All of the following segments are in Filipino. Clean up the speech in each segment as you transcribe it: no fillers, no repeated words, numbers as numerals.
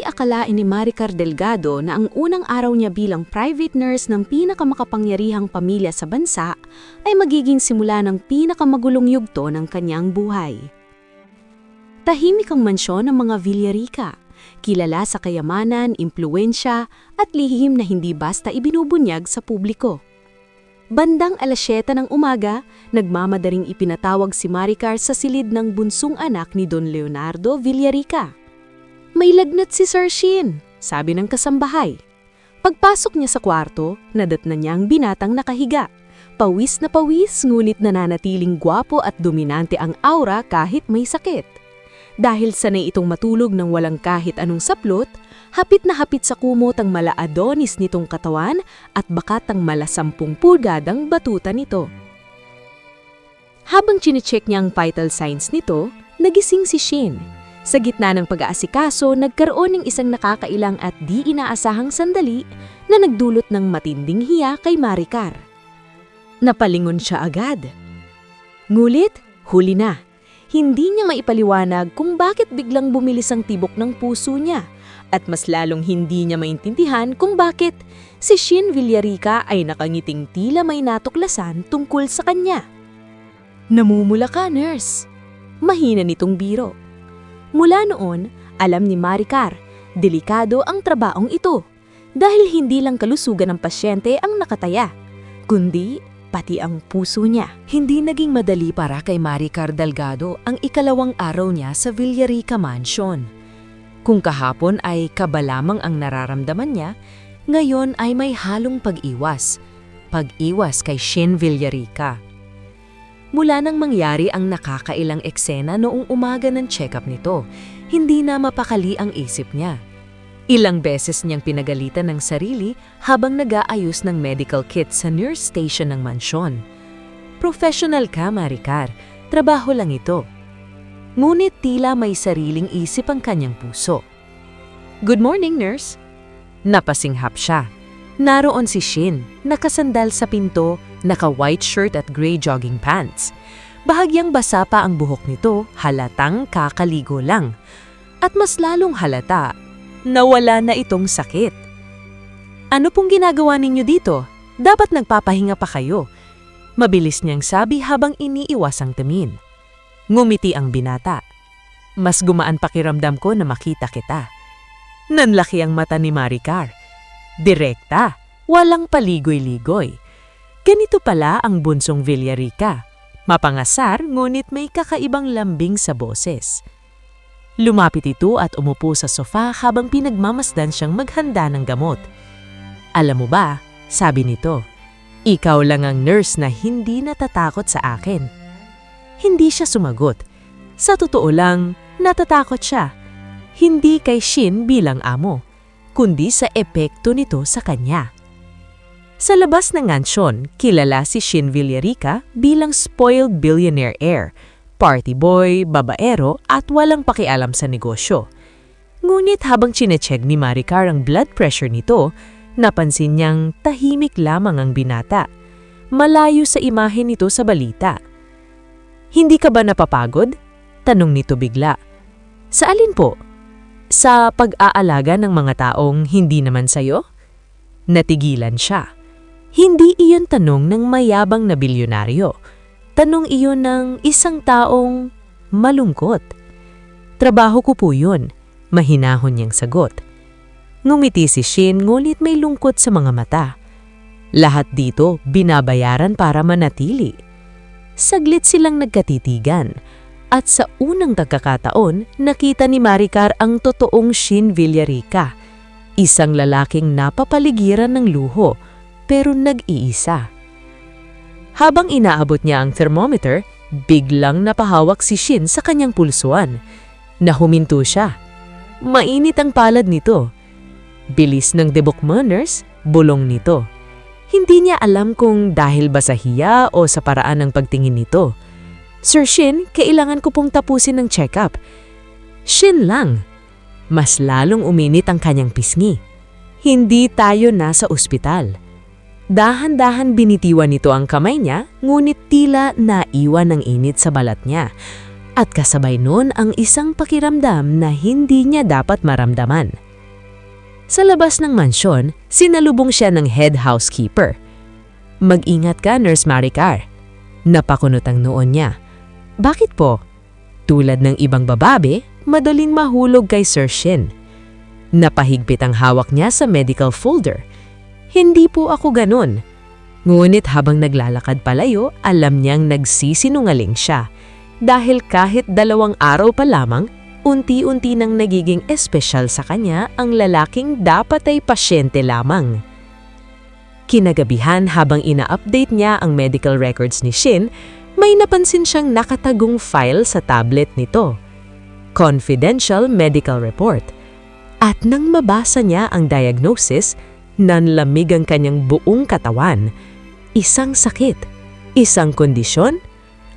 akalain ni Maricar Delgado na ang unang araw niya bilang private nurse ng pinakamakapangyarihang pamilya sa bansa ay magiging simula ng pinakamagulong yugto ng kanyang buhay. Tahimik ang mansyon ng mga Villarica, kilala sa kayamanan, impluwensya at lihim na hindi basta ibinubunyag sa publiko. Bandang 7:00 ng umaga, nagmamadaling ipinatawag si Maricar sa silid ng bunsong anak ni Don Leonardo Villarica. "May lagnat si Sir Shin," sabi ng kasambahay. Pagpasok niya sa kwarto, nadatnan niya ang binatang nakahiga. Pawis na pawis, ngunit nananatiling gwapo at dominante ang aura kahit may sakit. Dahil sanay itong matulog ng walang kahit anong saplot, hapit na hapit sa kumot ang mala-adonis nitong katawan at bakat ang mala 10 pulgadang batuta nito. Habang chinecheck niya ang vital signs nito, nagising si Shin. Sa gitna ng pag-aasikaso, nagkaroon ng isang nakakailang at di inaasahang sandali na nagdulot ng matinding hiya kay Maricar. Napalingon siya agad. Ngulit, huli na. Hindi niya maipaliwanag kung bakit biglang bumilis ang tibok ng puso niya at mas lalong hindi niya maintindihan kung bakit si Shin Villarica ay nakangiting tila may natuklasan tungkol sa kanya. "Namumula ka, nurse." Mahina nitong biro. Mula noon, alam ni Maricar, delikado ang trabahong ito dahil hindi lang kalusugan ng pasyente ang nakataya, kundi pati ang puso niya. Hindi naging madali para kay Maricar Delgado ang ikalawang araw niya sa Villarica Mansion. Kung kahapon ay kaba lamang ang nararamdaman niya, ngayon ay may halong pag-iwas. Pag-iwas kay Shin Villarica. Mula nang mangyari ang nakakailang eksena noong umaga ng check-up nito, hindi na mapakali ang isip niya. Ilang beses niyang pinagalitan ng sarili habang nag-aayos ng medical kit sa nurse station ng mansyon. Professional ka, Maricar. Trabaho lang ito. Ngunit tila may sariling isip ang kanyang puso. "Good morning, nurse." Napasinghap siya. Naroon si Shin, nakasandal sa pinto, naka-white shirt at gray jogging pants. Bahagyang basa pa ang buhok nito, halatang kakaligo lang. At mas lalong halata, nawala na itong sakit. "Ano pong ginagawa ninyo dito? Dapat nagpapahinga pa kayo." Mabilis niyang sabi habang iniiwas ang tingin. Ngumiti ang binata. "Mas gumaan pakiramdam ko na makita kita." Nanlaki ang mata ni Maricar. Direkta, walang paligoy-ligoy. Ganito pala ang bunsong Villarica. Mapangasar ngunit may kakaibang lambing sa boses. Lumapit ito at umupo sa sofa habang pinagmamasdan siyang maghanda ng gamot. "Alam mo ba," sabi nito, "ikaw lang ang nurse na hindi natatakot sa akin." Hindi siya sumagot. Sa totoo lang, natatakot siya. Hindi kay Shin bilang amo, kundi sa epekto nito sa kanya. Sa labas ng mansyon, kilala si Shin Villarica bilang spoiled billionaire heir, party boy, babaero at walang pakialam sa negosyo. Ngunit habang chinecheck ni Maricar ang blood pressure nito, napansin niyang tahimik lamang ang binata. Malayo sa imahe nito sa balita. "Hindi ka ba napapagod?" tanong nito bigla. "Sa alin po? Sa pag-aalaga ng mga taong hindi naman sayo?" Natigilan siya. Hindi iyon tanong ng mayabang na bilyonaryo. Tanong iyon ng isang taong malungkot. "Trabaho ko po yun," mahinahon niyang sagot. Ngumiti si Shin ngunit may lungkot sa mga mata. Lahat dito binabayaran para manatili. Saglit silang nagkatitigan at sa unang pagkakataon nakita ni Maricar ang totoong Shin Villarica. Isang lalaking napapaligiran ng luho pero nag-iisa. Habang inaabot niya ang thermometer, biglang napahawak si Shin sa kanyang pulsuan. Nahuminto siya. Mainit ang palad nito. Bilis ng debok mo, nurse, bulong nito. Hindi niya alam kung dahil ba sa hiya o sa paraan ng pagtingin nito. "Sir Shin, kailangan ko pong tapusin ng check-up." "Shin lang." Mas lalong uminit ang kanyang pisngi. "Hindi tayo nasa ospital." Dahan-dahan binitiwan nito ang kamay niya, ngunit tila naiwan ng init sa balat niya. At kasabay nun ang isang pakiramdam na hindi niya dapat maramdaman. Sa labas ng mansyon, sinalubong siya ng head housekeeper. "Mag-ingat ka, Nurse Maricar." Napakunot ang noon niya. "Bakit po?" Tulad ng ibang babae, madaling mahulog kay Sir Shin. Napahigpit ang hawak niya sa medical folder. "Hindi po ako ganun." Ngunit habang naglalakad palayo, alam niyang nagsisinungaling siya. Dahil kahit 2 araw pa lamang, unti-unti nang nagiging espesyal sa kanya ang lalaking dapat ay pasyente lamang. Kinagabihan habang ina-update niya ang medical records ni Shin, may napansin siyang nakatagong file sa tablet nito. Confidential Medical Report. At nang mabasa niya ang diagnosis, nanlamig ang kanyang buong katawan. Isang sakit, isang kondisyon,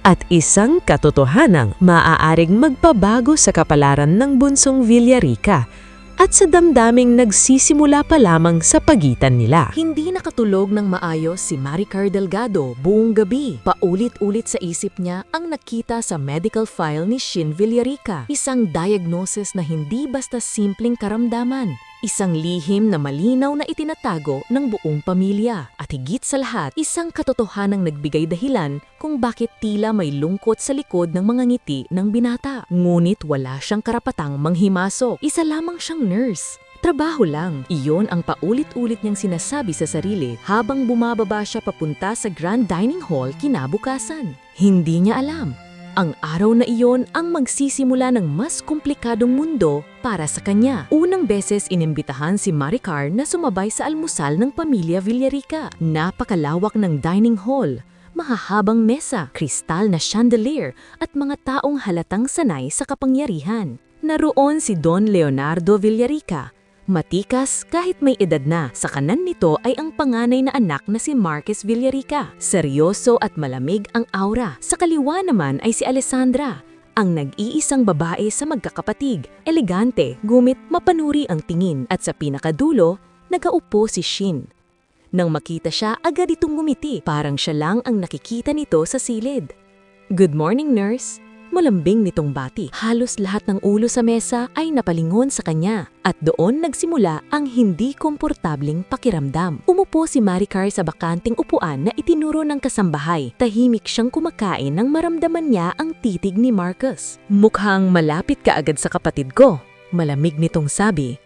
at isang katotohanang maaaring magpabago sa kapalaran ng bunsong Villarica at sa damdaming nagsisimula pa lamang sa pagitan nila. Hindi nakatulog ng maayos si Maricar Delgado buong gabi. Paulit-ulit sa isip niya ang nakita sa medical file ni Shin Villarica. Isang diagnosis na hindi basta simpleng karamdaman. Isang lihim na malinaw na itinatago ng buong pamilya. At higit sa lahat, isang katotohanang nagbigay dahilan kung bakit tila may lungkot sa likod ng mga ngiti ng binata. Ngunit wala siyang karapatang manghimasok. Isa lamang siyang nurse. Trabaho lang. Iyon ang paulit-ulit niyang sinasabi sa sarili habang bumababa siya papunta sa Grand Dining Hall kinabukasan. Hindi niya alam. Ang araw na iyon ang magsisimula ng mas komplikadong mundo para sa kanya. Unang beses inimbitahan si Maricar na sumabay sa almusal ng pamilya Villarica. Napakalawak ng dining hall, mahahabang mesa, kristal na chandelier at mga taong halatang sanay sa kapangyarihan. Naroon si Don Leonardo Villarica. Matikas kahit may edad na, sa kanan nito ay ang panganay na anak na si Marquez Villarica. Seryoso at malamig ang aura. Sa kaliwa naman ay si Alessandra, ang nag-iisang babae sa magkakapatid. Elegante, gumit, mapanuri ang tingin at sa pinakadulo, nagaupo si Shin. Nang makita siya, agad itong ngumiti. Parang siya lang ang nakikita nito sa silid. "Good morning, nurse." Malambing nitong bati. Halos lahat ng ulo sa mesa ay napalingon sa kanya at doon nagsimula ang hindi komportabling pakiramdam. Umupo si Maricar sa bakanting upuan na itinuro ng kasambahay. Tahimik siyang kumakain nang maramdaman niya ang titig ni Marcus. "Mukhang malapit ka agad sa kapatid ko," malamig nitong sabi.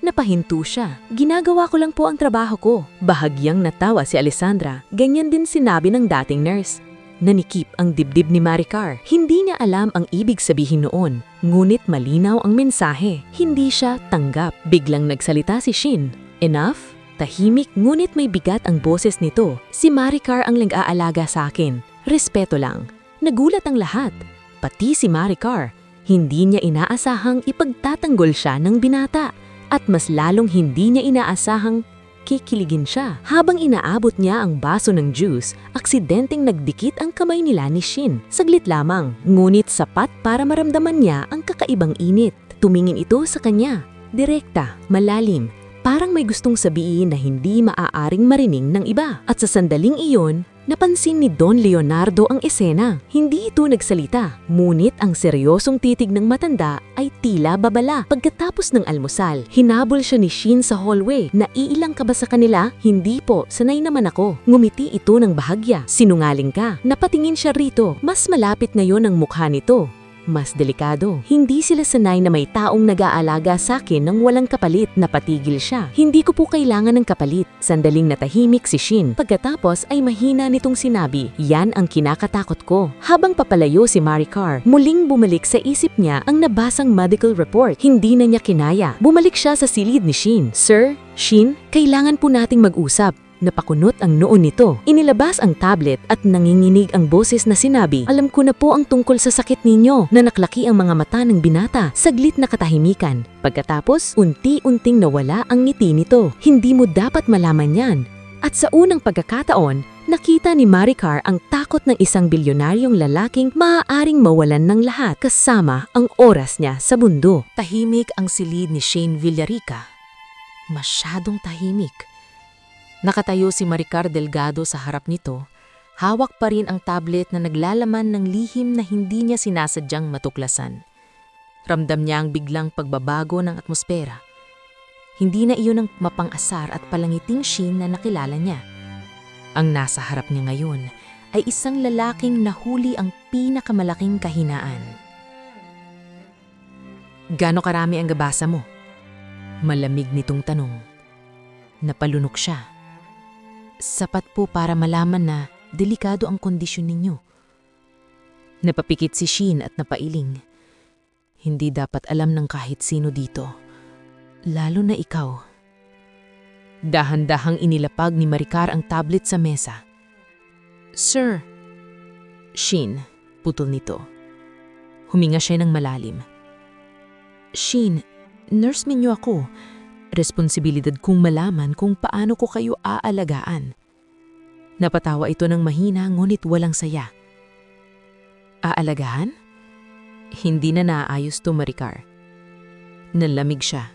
Napahinto siya. "Ginagawa ko lang po ang trabaho ko." Bahagyang natawa si Alessandra. Ganyan din sinabi ng dating nurse. Nanikip ang dibdib ni Maricar. Hindi niya alam ang ibig sabihin noon, ngunit malinaw ang mensahe. Hindi siya tanggap. Biglang nagsalita si Shin. "Enough?" Tahimik ngunit may bigat ang boses nito. "Si Maricar ang nag-aalaga sa akin. Respeto lang." Nagulat ang lahat, pati si Maricar. Hindi niya inaasahang ipagtatanggol siya ng binata at mas lalong hindi niya inaasahang kikiligin siya. Habang inaabot niya ang baso ng juice, aksidenteng nagdikit ang kamay nila ni Shin. Saglit lamang, ngunit sapat para maramdaman niya ang kakaibang init. Tumingin ito sa kanya. Direkta, malalim, parang may gustong sabihin na hindi maaaring marinig ng iba. At sa sandaling iyon, napansin ni Don Leonardo ang esena. Hindi ito nagsalita, ngunit ang seryosong titig ng matanda ay tila babala. Pagkatapos ng almusal, hinabol siya ni Shin sa hallway. "Naiilang ka ba sa kanila?" "Hindi po, sanay naman ako." Ngumiti ito ng bahagya. "Sinungaling ka." Napatingin siya rito. Mas malapit ngayon ang mukha nito. Mas delikado. "Hindi sila sanay na may taong nag-aalaga sa akin ng walang kapalit." Napatigil siya. "Hindi ko po kailangan ng kapalit." Sandaling natahimik si Shin. Pagkatapos ay mahina nitong sinabi, "Yan ang kinakatakot ko." Habang papalayo si Maricar, muling bumalik sa isip niya ang nabasang medical report. Hindi na niya kinaya. Bumalik siya sa silid ni Shin. "Sir, Shin, kailangan po nating mag-usap." Napakunot ang noon nito. Inilabas ang tablet at nanginginig ang boses na sinabi, "Alam ko na po ang tungkol sa sakit ninyo." Nanaklaki ang mga mata ng binata. Saglit na katahimikan. Pagkatapos, unti-unting nawala ang ngiti nito. "Hindi mo dapat malaman yan." At sa unang pagkakataon, nakita ni Maricar ang takot ng isang bilyonaryong lalaking maaaring mawalan ng lahat kasama ang oras niya sa mundo. Tahimik ang silid ni Shane Villarica. Masyadong tahimik. Nakatayo si Maricar Delgado sa harap nito. Hawak pa rin ang tablet na naglalaman ng lihim na hindi niya sinasadyang matuklasan. Ramdam niya ang biglang pagbabago ng atmosfera. Hindi na iyon ang mapang-asar at palangiting Shin na nakilala niya. Ang nasa harap niya ngayon ay isang lalaking nahuli ang pinakamalaking kahinaan. Gaano karami ang gabasa mo? Malamig nitong tanong. Napalunok siya. Sapat po para malaman na delikado ang kondisyon ninyo. Napapikit si Shin at napailing. Hindi dapat alam ng kahit sino dito. Lalo na ikaw. Dahan-dahang inilapag ni Maricar ang tablet sa mesa. Sir. Shin, putol nito. Huminga siya ng malalim. Shin, nurse minyo ako. Responsibilidad kong malaman kung paano ko kayo aalagaan. Napatawa ito ng mahina ngunit walang saya. Aalagaan? Hindi na naayos to, Maricar. Nalamig siya.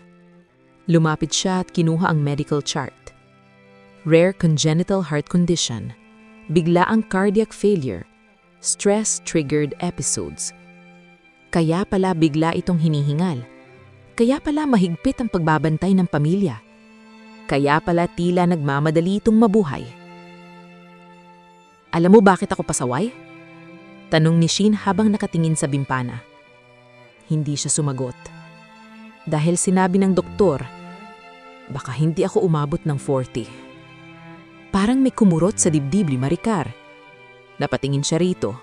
Lumapit siya at kinuha ang medical chart. Rare congenital heart condition, biglaang cardiac failure, stress-triggered episodes. Kaya pala bigla itong hinihingal. Kaya pala mahigpit ang pagbabantay ng pamilya. Kaya pala tila nagmamadali itong mabuhay. Alam mo bakit ako pasaway? Tanong ni Shin habang nakatingin sa bimpana. Hindi siya sumagot. Dahil sinabi ng doktor, baka hindi ako umabot ng 40. Parang may kumurot sa dibdib ni Maricar. Napatingin siya rito.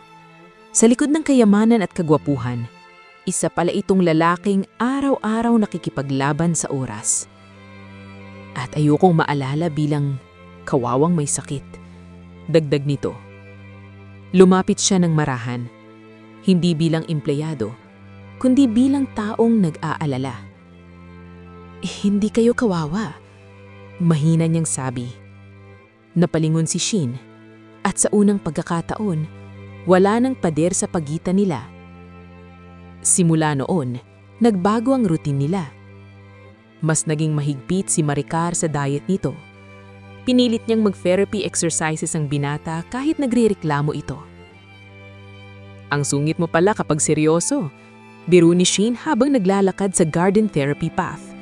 Sa likod ng kayamanan at kagwapuhan, isa pala itong lalaking araw-araw nakikipaglaban sa oras. At ayokong maalala bilang kawawang may sakit. Dagdag nito. Lumapit siya ng marahan, hindi bilang empleyado, kundi bilang taong nag-aalala. Hindi kayo kawawa, mahina niyang sabi. Napalingon si Shin, at sa unang pagkakataon, wala nang pader sa pagitan nila. Simula noon, nagbago ang routine nila. Mas naging mahigpit si Maricar sa diet nito. Pinilit niyang mag-therapy exercises ang binata kahit nagrereklamo ito. Ang sungit mo pala kapag seryoso, biro ni Shin habang naglalakad sa garden therapy path.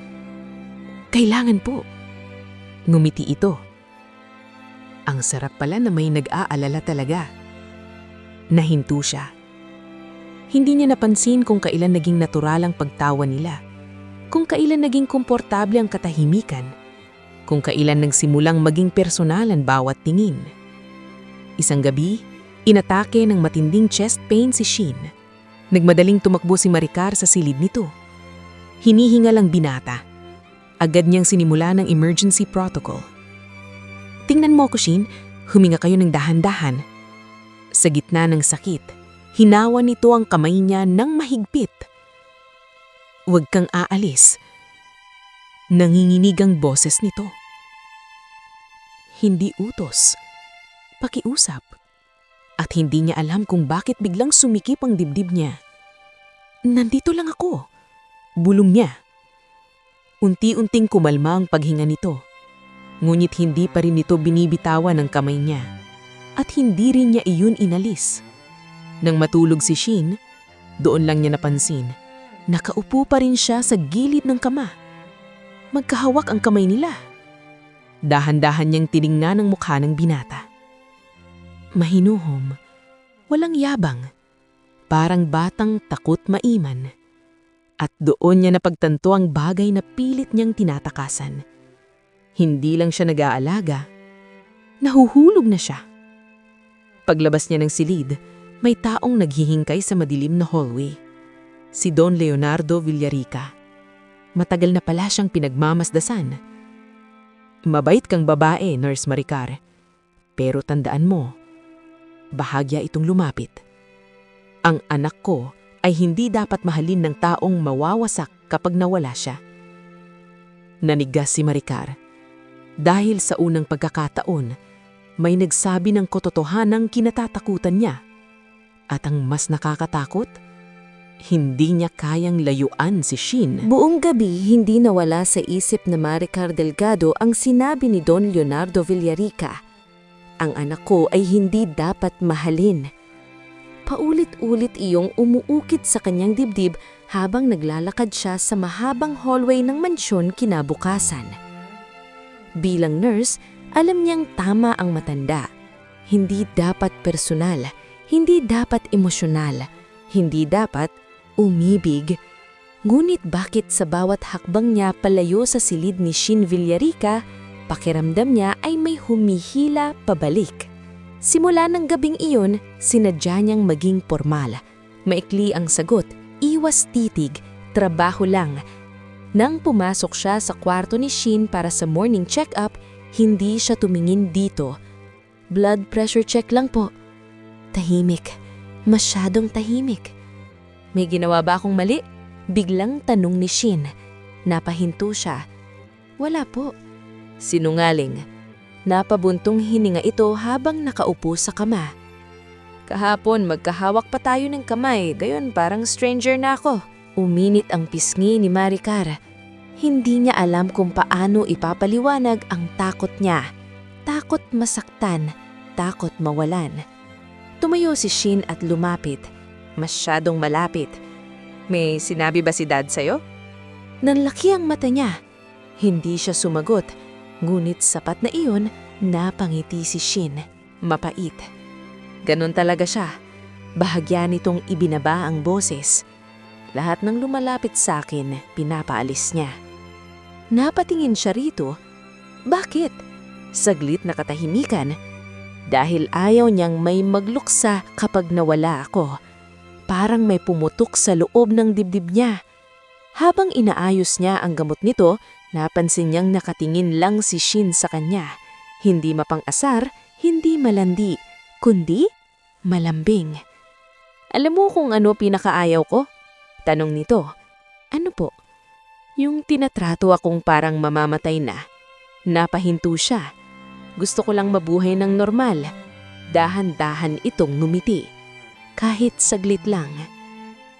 Kailangan po. Ngumiti ito. Ang sarap pala na may nag-aalala talaga. Nahinto siya. Hindi niya napansin kung kailan naging natural ang pagtawa nila, kung kailan naging komportable ang katahimikan, kung kailan nagsimulang maging personal ang bawat tingin. Isang gabi, inatake ng matinding chest pain si Shin. Nagmadaling tumakbo si Maricar sa silid nito. Hinihingal ang binata. Agad niyang sinimula ng emergency protocol. Tingnan mo ko, Shin, huminga kayo ng dahan-dahan. Sa gitna ng sakit, hinawa nito ang kamay niya ng mahigpit. Huwag kang aalis. Nanginginig ang boses nito. Hindi utos. Pakiusap. At hindi niya alam kung bakit biglang sumikip ang dibdib niya. Nandito lang ako. Bulong niya. Unti-unting kumalma ang paghinga nito. Ngunit hindi pa rin ito binibitawan ng kamay niya. At hindi rin niya iyon inalis. Nang matulog si Shin, doon lang niya napansin. Nakaupo pa rin siya sa gilid ng kama. Magkahawak ang kamay nila. Dahan-dahan niyang tiningnan ang mukha ng binata. Mahinuhom, walang yabang, parang batang takot maiman. At doon niya napagtanto ang bagay na pilit niyang tinatakasan. Hindi lang siya nag-aalaga, nahuhulog na siya. Paglabas niya ng silid, may taong naghihingkay sa madilim na hallway. Si Don Leonardo Villarica. Matagal na pala siyang pinagmamasdasan. Mabait kang babae, Nurse Maricar. Pero tandaan mo, bahagya itong lumapit. Ang anak ko ay hindi dapat mahalin ng taong mawawasak kapag nawala siya. Nanigas si Maricar. Dahil sa unang pagkakataon, may nagsabi ng katotohanang kinatatakutan niya. At ang mas nakakatakot, hindi niya kayang layuan si Shin. Buong gabi hindi nawala sa isip na Maricar Delgado ang sinabi ni Don Leonardo Villarica. Ang anak ko ay hindi dapat mahalin. Paulit-ulit iyong umuukit sa kanyang dibdib habang naglalakad siya sa mahabang hallway ng mansyon kinabukasan. Bilang nurse, alam niyang tama ang matanda. Hindi dapat personal, hindi dapat emosyonal, hindi dapat umibig. Ngunit bakit sa bawat hakbang niya palayo sa silid ni Shin Villarica, pakiramdam niya ay may humihila pabalik. Simula ng gabing iyon, sinadya niyang maging formal. Maikli ang sagot, iwas titig, trabaho lang. Nang pumasok siya sa kwarto ni Shin para sa morning check-up, hindi siya tumingin dito. Blood pressure check lang po. Tahimik. Masyadong tahimik. May ginawa ba akong mali? Biglang tanong ni Shin. Napahinto siya. Wala po. Sinungaling. Napabuntong hininga ito habang nakaupo sa kama. Kahapon magkahawak pa tayo ng kamay, gayon parang stranger na ako. Uminit ang pisngi ni Maricar. Hindi niya alam kung paano ipapaliwanag ang takot niya. Takot masaktan, takot mawalan. Tumayo si Shin at lumapit. Masyadong malapit. May sinabi ba si Dad sa'yo? Nanlaki ang mata niya. Hindi siya sumagot, ngunit sapat na iyon, napangiti si Shin. Mapait. Ganon talaga siya. Bahagya nitong ibinaba ang boses. Lahat ng lumalapit sa akin, pinapaalis niya. Napatingin siya rito. Bakit? Saglit na katahimikan. Dahil ayaw niyang may magluksa kapag nawala ako. Parang may pumutok sa loob ng dibdib niya. Habang inaayos niya ang gamot nito, napansin niyang nakatingin lang si Shin sa kanya. Hindi mapang-asar, hindi malandi, kundi malambing. Alam mo kung ano pinakaayaw ko? Tanong nito. Ano po? Yung tinatrato akong parang mamamatay na. Napahinto siya. Gusto ko lang mabuhay ng normal. Dahan-dahan itong ngumiti. Kahit saglit lang.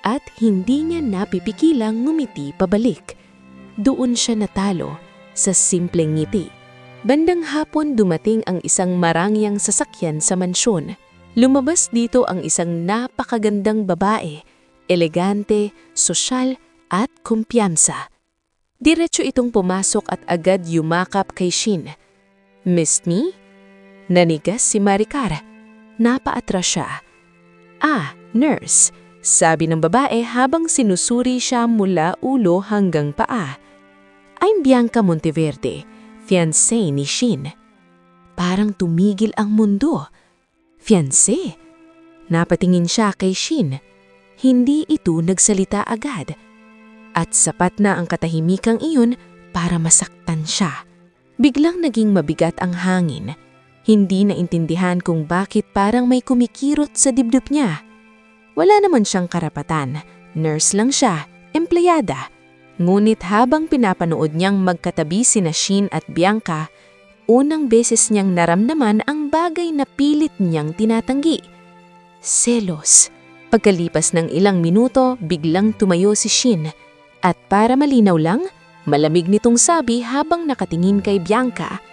At hindi niya napipigilang ngumiti pabalik. Doon siya natalo sa simpleng ngiti. Bandang hapon dumating ang isang marangyang sasakyan sa mansyon. Lumabas dito ang isang napakagandang babae. Elegante, sosyal at kumpiyansa. Diretso itong pumasok at agad yumakap kay Shin. "Missed me?" Nanigas si Maricar. Napaatras siya. "Ah, nurse," sabi ng babae habang sinusuri siya mula ulo hanggang paa. "I'm Bianca Monteverde, fiancé ni Shin." Parang tumigil ang mundo. Fiancé? Napatingin siya kay Shin. Hindi ito nagsalita agad. At sapat na ang katahimikang iyon para masaktan siya. Biglang naging mabigat ang hangin. Hindi naintindihan kung bakit parang may kumikirot sa dibdib niya. Wala naman siyang karapatan. Nurse lang siya, empleyada. Ngunit habang pinapanood niyang magkatabi sina Shin at Bianca, unang beses niyang naramdaman ang bagay na pilit niyang tinatanggi. Selos. Pagkalipas ng ilang minuto, biglang tumayo si Shin. At para malinaw lang, malamig nitong sabi habang nakatingin kay Bianca,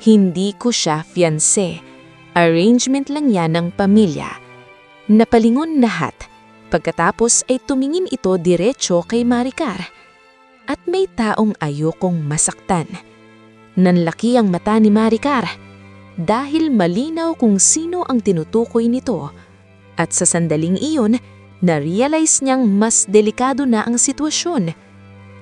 "Hindi ko siya fiancé. Arrangement lang yan ng pamilya." Napalingon lahat. Pagkatapos ay tumingin ito diretso kay Maricar. At may taong ayokong masaktan. Nanlaki ang mata ni Maricar dahil malinaw kung sino ang tinutukoy nito. At sa sandaling iyon, na-realize niyang mas delikado na ang sitwasyon.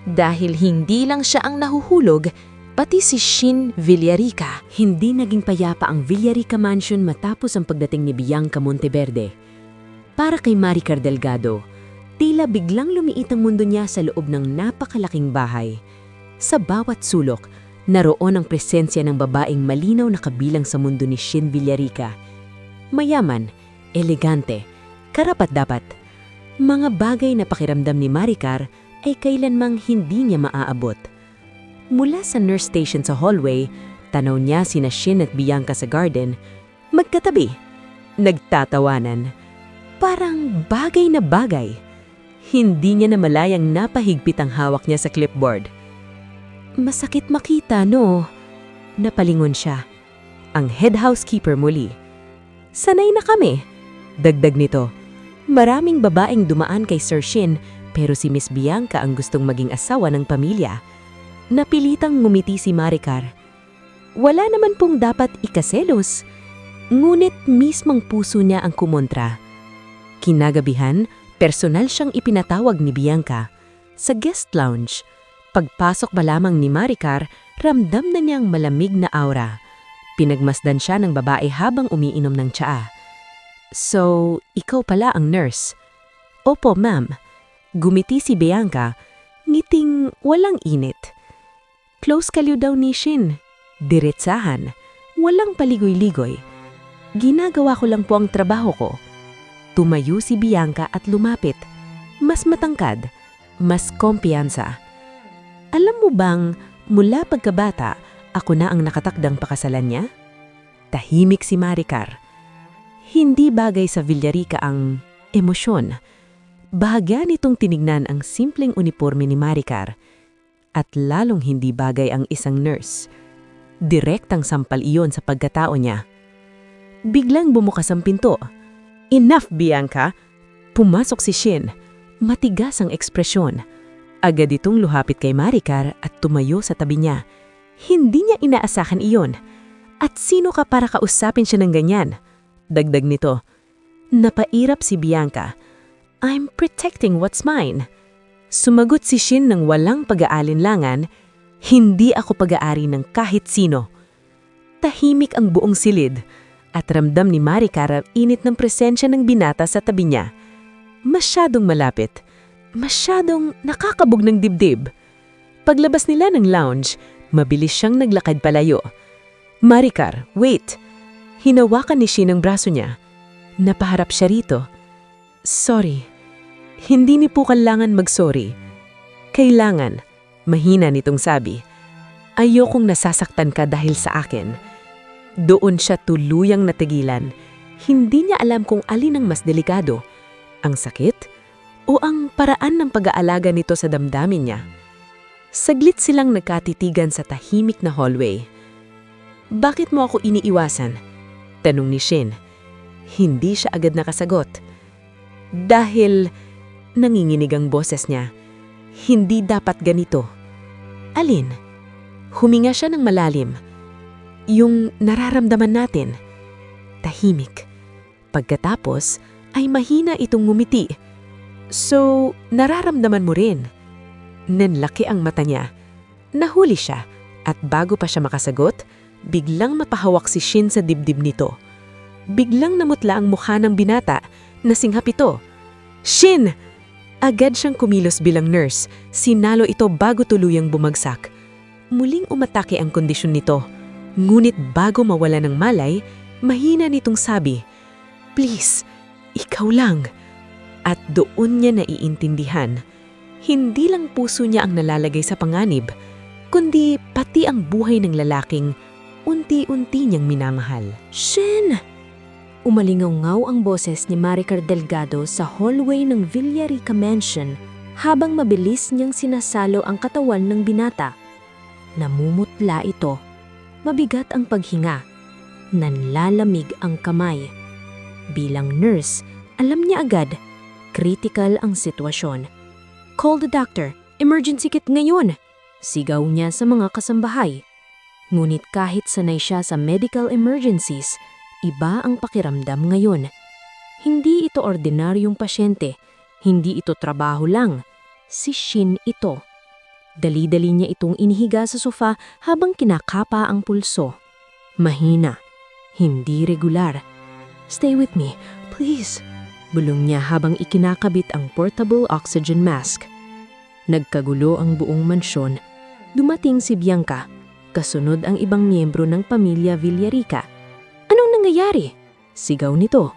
Dahil hindi lang siya ang nahuhulog, pati si Shin Villarica. Hindi naging payapa ang Villarica Mansion matapos ang pagdating ni Bianca Monteverde. Para kay Maricar Delgado, tila biglang lumiit ang mundo niya sa loob ng napakalaking bahay. Sa bawat sulok, naroon ang presensya ng babaeng malinaw na kabilang sa mundo ni Shin Villarica. Mayaman, elegante, karapat-dapat. Mga bagay na pakiramdam ni Maricar ay kailanmang hindi niya maaabot. Mula sa nurse station sa hallway, tanaw niya sina Shin at Bianca sa garden, magkatabi, nagtatawanan. Parang bagay na bagay. Hindi niya namalayang napahigpit ang hawak niya sa clipboard. "Masakit makita, no?" Napalingon siya. Ang head housekeeper muli. "Sanay na kami." Dagdag nito, "Maraming babaeng dumaan kay Sir Shin Pero si Miss Bianca ang gustong maging asawa ng pamilya. Napilitang ngumiti si Maricar. Wala naman pong dapat ikaselos. Ngunit mismong puso niya ang kumontra. Kinagabihan, personal siyang ipinatawag ni Bianca. Sa guest lounge, pagpasok ba lamang ni Maricar, ramdam na niyang malamig na aura. Pinagmasdan siya ng babae habang umiinom ng tsaa. So, ikaw pala ang nurse. Opo, ma'am. Gumiti si Bianca, ngiting walang init. Close kalyo daw ni Shin. Diretsahan, walang paligoy-ligoy. Ginagawa ko lang po ang trabaho ko. Tumayo si Bianca at lumapit. Mas matangkad, mas kumpiyansa. Alam mo bang, mula pagkabata, ako na ang nakatakdang pakasalan niya? Tahimik si Maricar. Hindi bagay sa Villarica ang emosyon. Bahagya nitong tinignan ang simpleng uniforme ni Maricar. At lalong hindi bagay ang isang nurse. Direktang sampal iyon sa pagkatao niya. Biglang bumukas ang pinto. Enough, Bianca! Pumasok si Shin. Matigas ang ekspresyon. Agad itong luhapit kay Maricar at tumayo sa tabi niya. Hindi niya inaasahan iyon. At sino ka para kausapin siya ng ganyan? Dagdag nito. Napairap si Bianca. I'm protecting what's mine. Sumagot si Shin ng walang pag-aalinlangan, hindi ako pag-aari ng kahit sino. Tahimik ang buong silid at ramdam ni Maricar ang init ng presensya ng binata sa tabi niya. Masyadong malapit, masyadong nakakabog ng dibdib. Paglabas nila ng lounge, mabilis siyang naglakad palayo. Maricar, wait! Hinawakan ni Shin ang braso niya. Napaharap siya rito. Sorry. Hindi ni po kailangan mag-sorry. Kailangan, mahina nitong sabi. Ayokong nasasaktan ka dahil sa akin. Doon siya tuluyang natigilan. Hindi niya alam kung alin ang mas delikado. Ang sakit o ang paraan ng pag-aalaga nito sa damdamin niya. Saglit silang nagkatitigan sa tahimik na hallway. Bakit mo ako iniiwasan? Tanong ni Shin. Hindi siya agad nakasagot. Dahil nanginginig ang boses niya. Hindi dapat ganito. Alin? Huminga siya ng malalim. Yung nararamdaman natin. Tahimik. Pagkatapos ay mahina itong ngumiti. So, nararamdaman mo rin. Nanlaki ang mata niya. Nahuli siya at bago pa siya makasagot, biglang mapahawak si Shin sa dibdib nito. Biglang namutla ang mukha ng binata na singhap ito. Shin! Agad siyang kumilos bilang nurse. Sinalo ito bago tuluyang bumagsak. Muling umatake ang kondisyon nito. Ngunit bago mawala ng malay, mahina nitong sabi, Please, ikaw lang. At doon niya naiintindihan. Hindi lang puso niya ang nalalagay sa panganib, kundi pati ang buhay ng lalaking unti-unti niyang minamahal. Shin! Umalingaw-ngaw ang boses ni Maricar Delgado sa hallway ng Villarica Mansion habang mabilis niyang sinasalo ang katawan ng binata. Namumutla ito. Mabigat ang paghinga. Nanlalamig ang kamay. Bilang nurse, alam niya agad, critical ang sitwasyon. Call the doctor. Emergency kit ngayon. Sigaw niya sa mga kasambahay. Ngunit kahit sanay siya sa medical emergencies, iba ang pakiramdam ngayon. Hindi ito ordinaryong pasyente. Hindi ito trabaho lang. Si Shin ito. Dali-dali niya itong inihiga sa sofa habang kinakapa ang pulso. Mahina. Hindi regular. Stay with me, please. Bulong niya habang ikinakabit ang portable oxygen mask. Nagkagulo ang buong mansyon. Dumating si Bianca. Kasunod ang ibang miyembro ng pamilya Villarica. Anong nangyayari? Sigaw nito.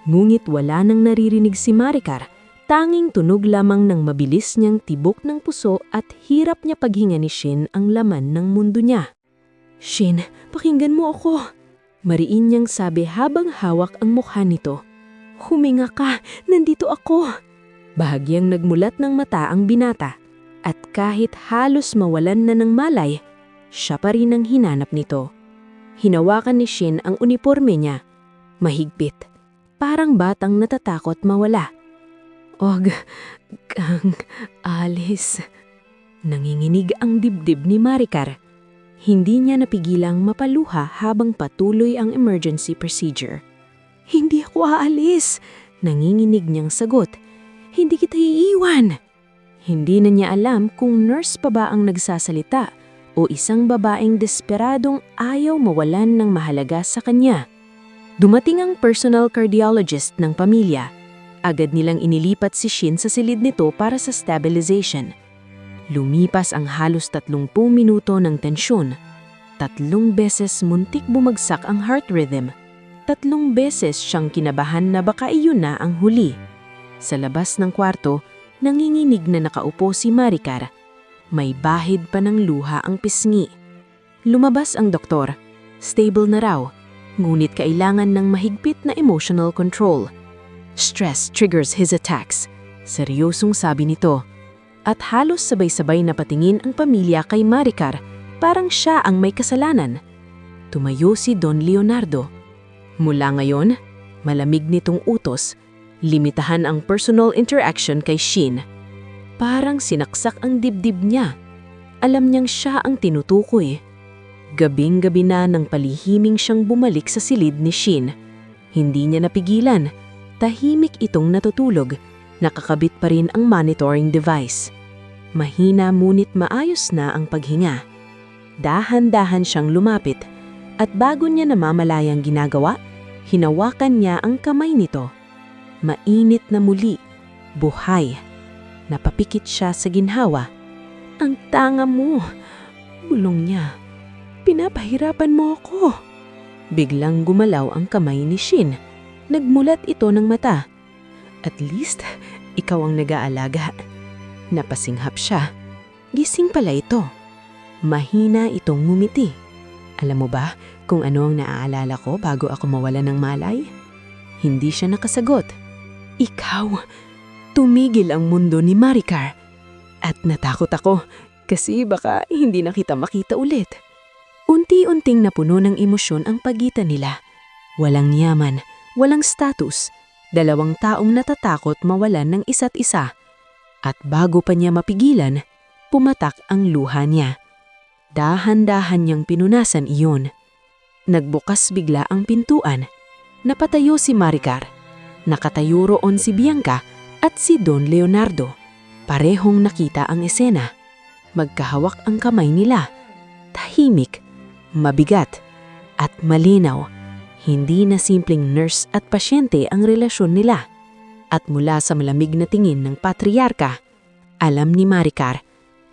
Ngunit wala nang naririnig si Maricar. Tanging tunog lamang ng mabilis niyang tibok ng puso at hirap niya paghinga ni Shin ang laman ng mundo niya. Shin, pakinggan mo ako. Mariin niyang sabi habang hawak ang mukha nito. Huminga ka, nandito ako. Bahagyang nagmulat ng mata ang binata. At kahit halos mawalan na ng malay, siya pa rin ang hinanap nito. Hinawakan ni Shin ang uniforme niya. Mahigpit. Parang batang natatakot mawala. "Huwag kang alis." Nanginginig ang dibdib ni Maricar. Hindi niya napigilang mapaluha habang patuloy ang emergency procedure. "Hindi ako aalis," nanginginig niyang sagot. "Hindi kita iiwan." Hindi na niya alam kung nurse pa ba ang nagsasalita o isang babaeng desperadong ayaw mawalan ng mahalaga sa kanya. Dumating ang personal cardiologist ng pamilya. Agad nilang inilipat si Shin sa silid nito para sa stabilization. Lumipas ang halos 30 minuto ng tensyon. 3 beses muntik bumagsak ang heart rhythm. 3 beses siyang kinabahan na baka iyon na ang huli. Sa labas ng kwarto, nanginginig na nakaupo si Maricar. May bahid pa ng luha ang pisngi. Lumabas ang doktor. Stable na raw, ngunit kailangan ng mahigpit na emotional control. "Stress triggers his attacks," seryosong sabi nito. At halos sabay-sabay na patingin ang pamilya kay Maricar, parang siya ang may kasalanan. Tumayo si Don Leonardo. Mula ngayon, malamig nitong utos, limitahan ang personal interaction kay Shin. Parang sinaksak ang dibdib niya. Alam niyang siya ang tinutukoy. Gabing-gabi na nang palihiming siyang bumalik sa silid ni Shin. Hindi niya napigilan. Tahimik itong natutulog. Nakakabit pa rin ang monitoring device. Mahina ngunit maayos na ang paghinga. Dahan-dahan siyang lumapit at bago niya namamalayang ginagawa, hinawakan niya ang kamay nito. Mainit na muli, buhay. Napapikit siya sa ginhawa. "Ang tanga mo," bulong niya. "Pinapahirapan mo ako." Biglang gumalaw ang kamay ni Shin. Nagmulat ito ng mata. "At least, ikaw ang nag-aalaga." Napasinghap siya. Gising pala ito. Mahina itong ngumiti. "Alam mo ba kung ano ang naaalala ko bago ako mawala ng malay?" Hindi siya nakasagot. "Ikaw." Tumigil ang mundo ni Maricar. At natakot ako kasi baka hindi na kita makita ulit. Unti-unting napuno ng emosyon ang pagitan nila. Walang yaman, walang status. 2 taong natatakot mawalan ng isa't isa. At bago pa niya mapigilan, pumatak ang luha niya. Dahan-dahan niyang pinunasan iyon. Nagbukas bigla ang pintuan. Napatayo si Maricar. Nakatayo roon si Bianca at si Don Leonardo. Parehong nakita ang esena. Magkahawak ang kamay nila. Tahimik, mabigat, at malinaw. Hindi na simpleng nurse at pasyente ang relasyon nila. At mula sa malamig na tingin ng patriarka, alam ni Maricar,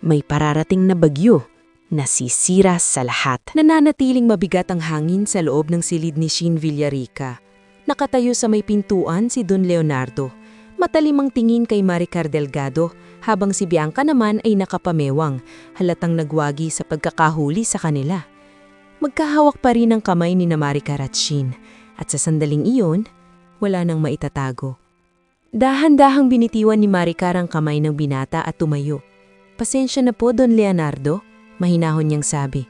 may pararating na bagyo na sisira sa lahat. Nananatiling mabigat ang hangin sa loob ng silid ni Shin Villarica. Nakatayo sa may pintuan si Don Leonardo. Matalimang tingin kay Maricar Delgado, habang si Bianca naman ay nakapamewang, halatang nagwagi sa pagkakahuli sa kanila. Magkahawak pa rin ang kamay ni Maricar at Shin, at sa sandaling iyon, wala nang maitatago. Dahan-dahang binitiwan ni Maricar ang kamay ng binata at tumayo. "Pasensya na po, Don Leonardo," mahinahon niyang sabi.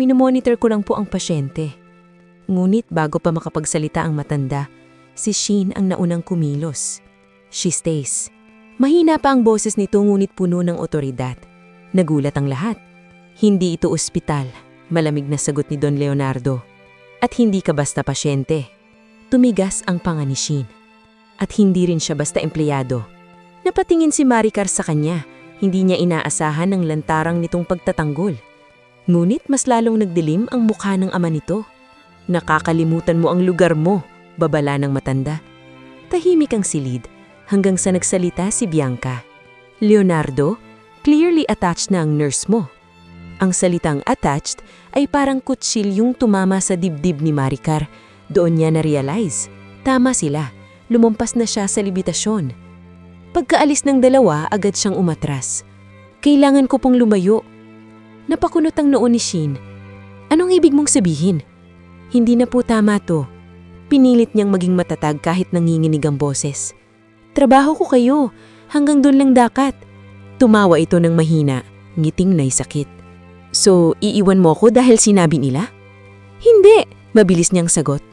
"Minomonitor ko lang po ang pasyente." Ngunit bago pa makapagsalita ang matanda, si Shin ang naunang kumilos. "She stays." Mahina pa ang boses nito ngunit puno ng otoridad. Nagulat ang lahat. "Hindi ito ospital," malamig na sagot ni Don Leonardo. "At hindi ka basta pasyente." Tumigas ang panga ni Shin. At hindi rin siya basta empleyado. Napatingin si Maricar sa kanya. Hindi niya inaasahan ang lantarang nitong pagtatanggol. Ngunit mas lalong nagdilim ang mukha ng ama nito. "Nakakalimutan mo ang lugar mo," babala ng matanda. Tahimik ang silid hanggang sa nagsalita si Bianca. "Leonardo, clearly attached na ang nurse mo." Ang salitang attached ay parang kutsilyong tumama sa dibdib ni Maricar. Doon niya na-realize. Tama sila. Lumampas na siya sa libitasyon. Pagkaalis ng dalawa, agad siyang umatras. "Kailangan ko pong lumayo." Napakunot ang noo ni Shin. "Anong ibig mong sabihin?" "Hindi na po tama to." Pinilit niyang maging matatag kahit nanginginig ang boses. "Trabaho ko kayo. Hanggang doon lang dakat." Tumawa ito ng mahina, ngiting may sakit. "So, iiwan mo ko dahil sinabi nila?" "Hindi," mabilis niyang sagot.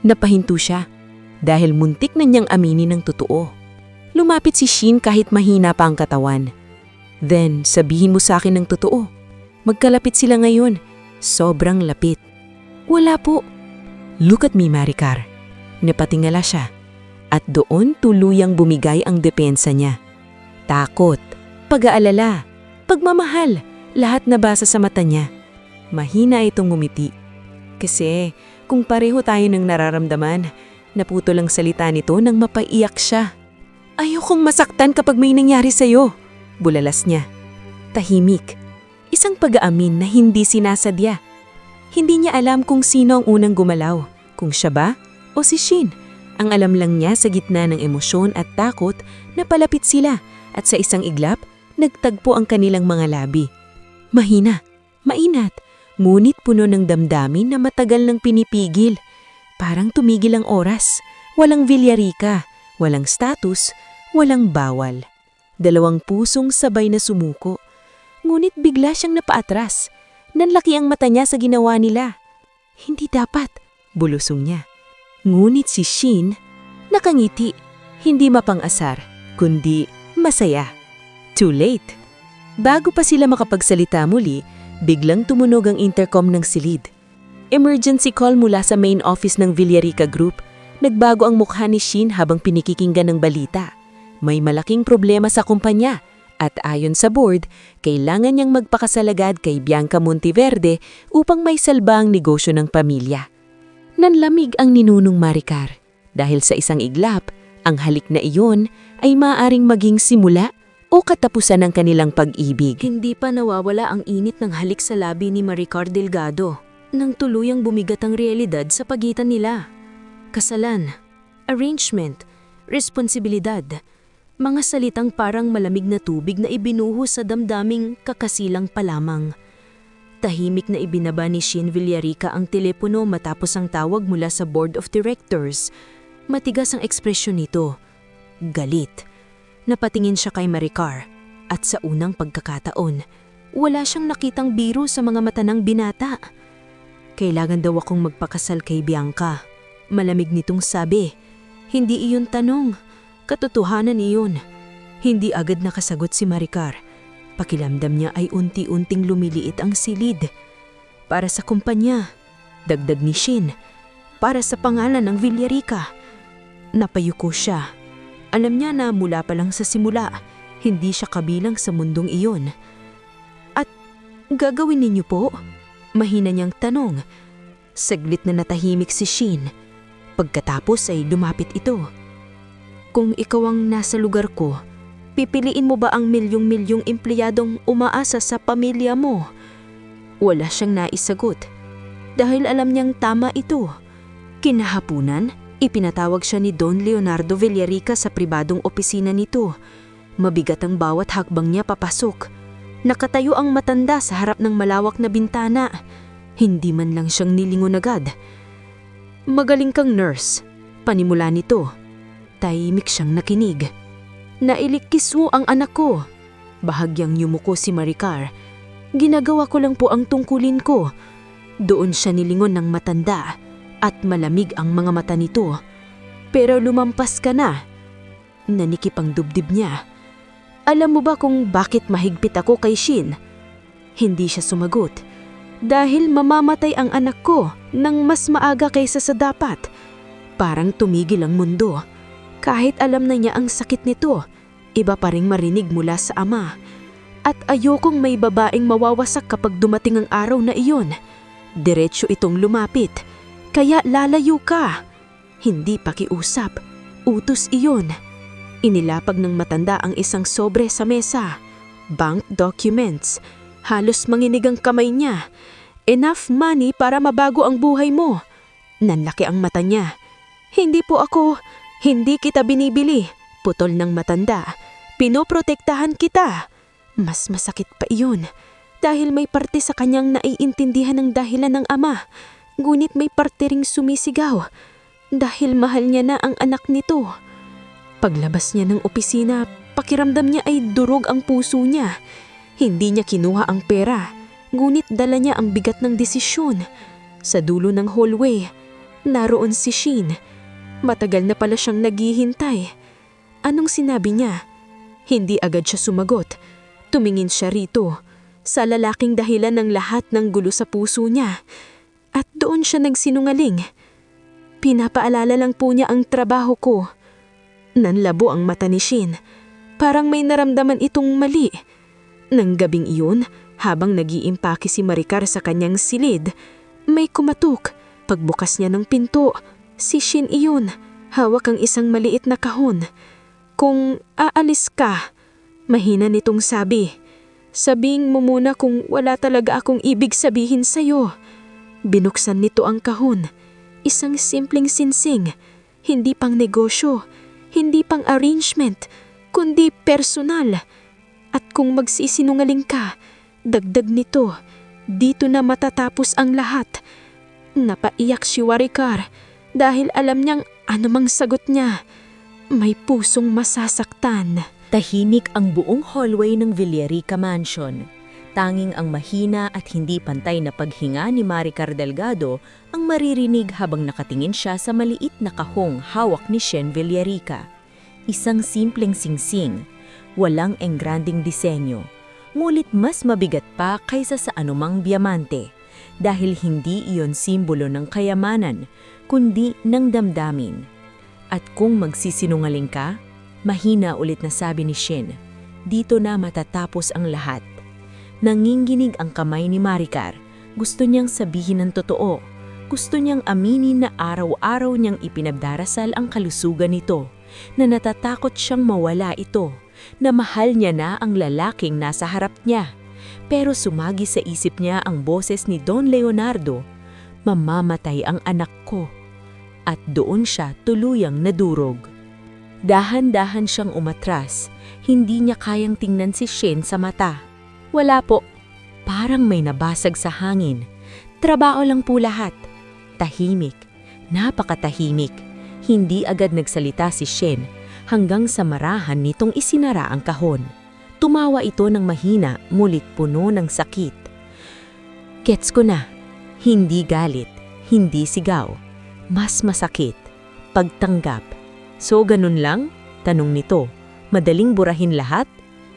Napahinto siya. Dahil muntik na niyang aminin ng totoo. Lumapit si Shin kahit mahina pa ang katawan. Then, sabihin mo sa akin ng totoo. Magkalapit sila ngayon. Sobrang lapit. Wala po. Look at me, Maricar. Napatingala siya. At doon tuluyang bumigay ang depensa niya. Takot, pag-aalala, pagmamahal, lahat nabasa sa mata niya. Mahina itong ngumiti. Kasi kung pareho tayo ng nararamdaman, naputol ang salita nito nang mapaiyak siya. Ayokong masaktan kapag may nangyari sa'yo, bulalas niya. Tahimik, isang pag-aamin na hindi sinasadya. Hindi niya alam kung sino ang unang gumalaw, kung siya ba o si Shin. Ang alam lang niya sa gitna ng emosyon at takot na palapit sila at sa isang iglap, nagtagpo ang kanilang mga labi. Mahina, mainat, ngunit puno ng damdamin na matagal nang pinipigil. Parang tumigil ang oras. Walang Villarica, walang status, walang bawal. Dalawang pusong sabay na sumuko. Ngunit bigla siyang napaatras. Nanlaki ang mata niya sa ginawa nila. Hindi dapat, bulusong niya. Ngunit si Shin, nakangiti, hindi mapang-asar, kundi masaya. Too late. Bago pa sila makapagsalita muli, biglang tumunog ang intercom ng silid. Emergency call mula sa main office ng Villarica Group. Nagbago ang mukha ni Shin habang pinikikinggan ng balita. May malaking problema sa kumpanya at ayon sa board, kailangan niyang magpakasalagad kay Bianca Monteverde upang may salba ang negosyo ng pamilya. Nanlamig ang ninunong Maricar dahil sa isang iglap, ang halik na iyon ay maaaring maging simula o katapusan ng kanilang pag-ibig. Hindi pa nawawala ang init ng halik sa labi ni Maricar Delgado nang tuluyang bumigat ang realidad sa pagitan nila. Kasalan, arrangement, responsibilidad, mga salitang parang malamig na tubig na ibinuhos sa damdaming kakasilang pa lamang. Tahimik na ibinaba ni Shin Villarica ang telepono matapos ang tawag mula sa Board of Directors. Matigas ang ekspresyon nito. Galit. Napatingin siya kay Maricar at sa unang pagkakataon, wala siyang nakitang biro sa mga mata ng binata. Kailangan daw akong magpakasal kay Bianca. Malamig nitong sabi. Hindi iyon tanong. Katotohanan iyon. Hindi agad nakasagot si Maricar. Pakilamdam niya ay unti-unting lumiliit ang silid. Para sa kumpanya, dagdag ni Shin. Para sa pangalan ng Villarica. Napayuko siya. Alam niya na mula pa lang sa simula, hindi siya kabilang sa mundong iyon. At gagawin ninyo po? Mahina niyang tanong. Saglit na natahimik si Shin. Pagkatapos ay lumapit ito. Kung ikaw ang nasa lugar ko, pipiliin mo ba ang milyong-milyong empleyadong umaasa sa pamilya mo? Wala siyang naisagot. Dahil alam niyang tama ito. Kinahapunan, ipinatawag siya ni Don Leonardo Villarica sa pribadong opisina nito. Mabigat ang bawat hakbang niya papasok. Nakatayo ang matanda sa harap ng malawak na bintana. Hindi man lang siyang nilingon agad. Magaling kang nurse, panimula nito. Tahimik siyang nakinig. Nailikis mo ang anak ko. Bahagyang yumuko si Maricar. Ginagawa ko lang po ang tungkulin ko. Doon siya nilingon ng matanda at malamig ang mga mata nito. Pero lumampas ka na. Nanikip ang dubdib niya. Alam mo ba kung bakit mahigpit ako kay Shin? Hindi siya sumagot. Dahil mamamatay ang anak ko nang mas maaga kaysa sa dapat. Parang tumigil ang mundo. Kahit alam na niya ang sakit nito, iba pa ring marinig mula sa ama. At ayokong may babaeng mawawasak kapag dumating ang araw na iyon. Diretso itong lumapit. Kaya lalayo ka. Hindi pakiusap. Utos iyon. Inilapag ng matanda ang isang sobre sa mesa. Bank documents. Halos manginig ang kamay niya. Enough money para mabago ang buhay mo. Nanlaki ang mata niya. Hindi po ako. Hindi kita binibili. Putol ng matanda. Pinoprotektahan kita. Mas masakit pa iyon. Dahil may parte sa kanyang naiintindihan ng dahilan ng ama. Ngunit may parte ring sumisigaw. Dahil mahal niya na ang anak nito. Paglabas niya ng opisina, pakiramdam niya ay durog ang puso niya. Hindi niya kinuha ang pera, ngunit dala niya ang bigat ng desisyon. Sa dulo ng hallway, naroon si Shin. Matagal na pala siyang naghihintay. Anong sinabi niya? Hindi agad siya sumagot. Tumingin siya rito, sa lalaking dahilan ng lahat ng gulo sa puso niya. At doon siya nagsinungaling. Pinapaalala lang po niya ang trabaho ko. Nanlabo ang mata ni Shin. Parang may naramdaman itong mali. Nang gabing iyon, habang nag-iimpake si Maricar sa kanyang silid, may kumatok. Pagbukas niya ng pinto, si Shin iyon, hawak ang isang maliit na kahon. Kung aalis ka, mahina nitong sabi. Sabihin mo muna kung wala talaga akong ibig sabihin sa'yo. Binuksan nito ang kahon. Isang simpleng sinsing, hindi pang negosyo, hindi pang arrangement, kundi personal. At kung magsisinungaling ka, dagdag nito, dito na matatapos ang lahat. Napaiyak si Maricar dahil alam niyang anumang sagot niya, may pusong masasaktan. Tahimik ang buong hallway ng Villarica Mansion. Tanging ang mahina at hindi pantay na paghinga ni Maricar Delgado ang maririnig habang nakatingin siya sa maliit na kahong hawak ni Shen Villarica. Isang simpleng singsing, walang engranding disenyo, ngunit mas mabigat pa kaysa sa anumang biyamante dahil hindi iyon simbolo ng kayamanan, kundi ng damdamin. At kung magsisinungaling ka, mahina ulit na sabi ni Shin, dito na matatapos ang lahat. Nanginginig ang kamay ni Maricar. Gusto niyang sabihin ng totoo. Gusto niyang aminin na araw-araw niyang ipinagdarasal ang kalusugan nito, na natatakot siyang mawala ito, na mahal niya na ang lalaking nasa harap niya. Pero sumagi sa isip niya ang boses ni Don Leonardo, mamamatay ang anak ko. At doon siya tuluyang nadurog. Dahan-dahan siyang umatras, hindi niya kayang tingnan si Shin sa mata. Wala po, parang may nabasag sa hangin. Trabaho lang po lahat. Tahimik, napakatahimik. Hindi agad nagsalita si Shin hanggang sa marahan nitong isinara ang kahon. Tumawa ito ng mahina, ngunit puno ng sakit. Gets ko na, hindi galit, hindi sigaw. Mas masakit, pagtanggap. So ganun lang? Tanong nito. Madaling burahin lahat?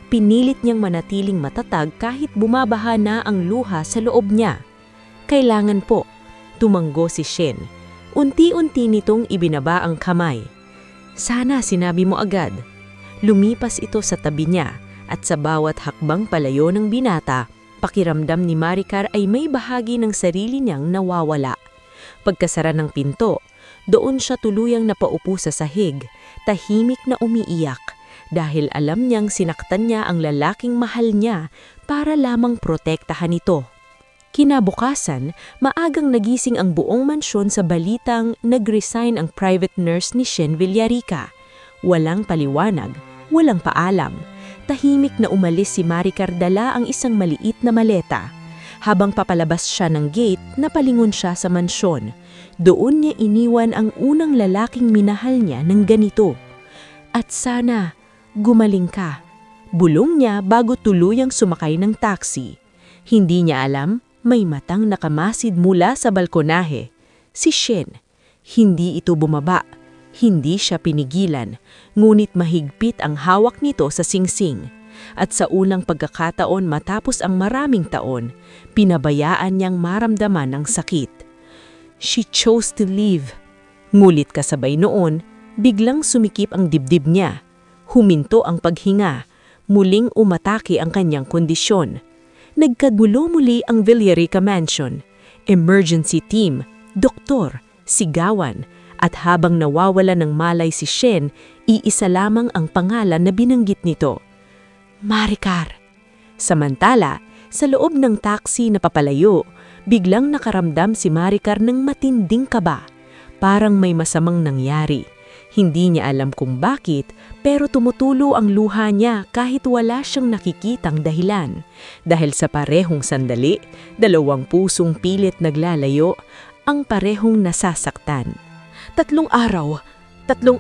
Pinilit niyang manatiling matatag kahit bumabaha na ang luha sa loob niya. Kailangan po, tumanggo si Shin. Unti-unti nitong ibinaba ang kamay. Sana sinabi mo agad. Lumipas ito sa tabi niya at sa bawat hakbang palayo ng binata, pakiramdam ni Maricar ay may bahagi ng sarili niyang nawawala. Pagkasara ng pinto, doon siya tuluyang napaupo sa sahig, tahimik na umiiyak. Dahil alam niyang sinaktan niya ang lalaking mahal niya para lamang protektahan ito. Kinabukasan, maagang nagising ang buong mansyon sa balitang nag-resign ang private nurse ni Shen Villarica. Walang paliwanag, walang paalam. Tahimik na umalis si Maricar dala ang isang maliit na maleta. Habang papalabas siya ng gate, napalingon siya sa mansyon. Doon niya iniwan ang unang lalaking minahal niya ng ganito. At sana, gumaling ka. Bulong niya bago tuluyang sumakay ng taxi. Hindi niya alam, may matang nakamasid mula sa balkonahe. Si Shin. Hindi ito bumaba. Hindi siya pinigilan. Ngunit mahigpit ang hawak nito sa singsing. At sa unang pagkakataon matapos ang maraming taon, pinabayaan niyang maramdaman ang sakit. She chose to live. Ngulit kasabay noon, biglang sumikip ang dibdib niya. Huminto ang paghinga, muling umatake ang kanyang kondisyon. Nagkagulo muli ang Villarica Mansion, emergency team, doktor, sigawan, at habang nawawala ng malay si Shen, iisa lamang ang pangalan na binanggit nito. Maricar. Samantala, sa loob ng taxi na papalayo, biglang nakaramdam si Maricar ng matinding kaba. Parang may masamang nangyari. Hindi niya alam kung bakit, pero tumutulo ang luha niya kahit wala siyang nakikitang dahilan. Dahil sa parehong sandali, dalawang pusong pilit naglalayo, ang parehong nasasaktan. 3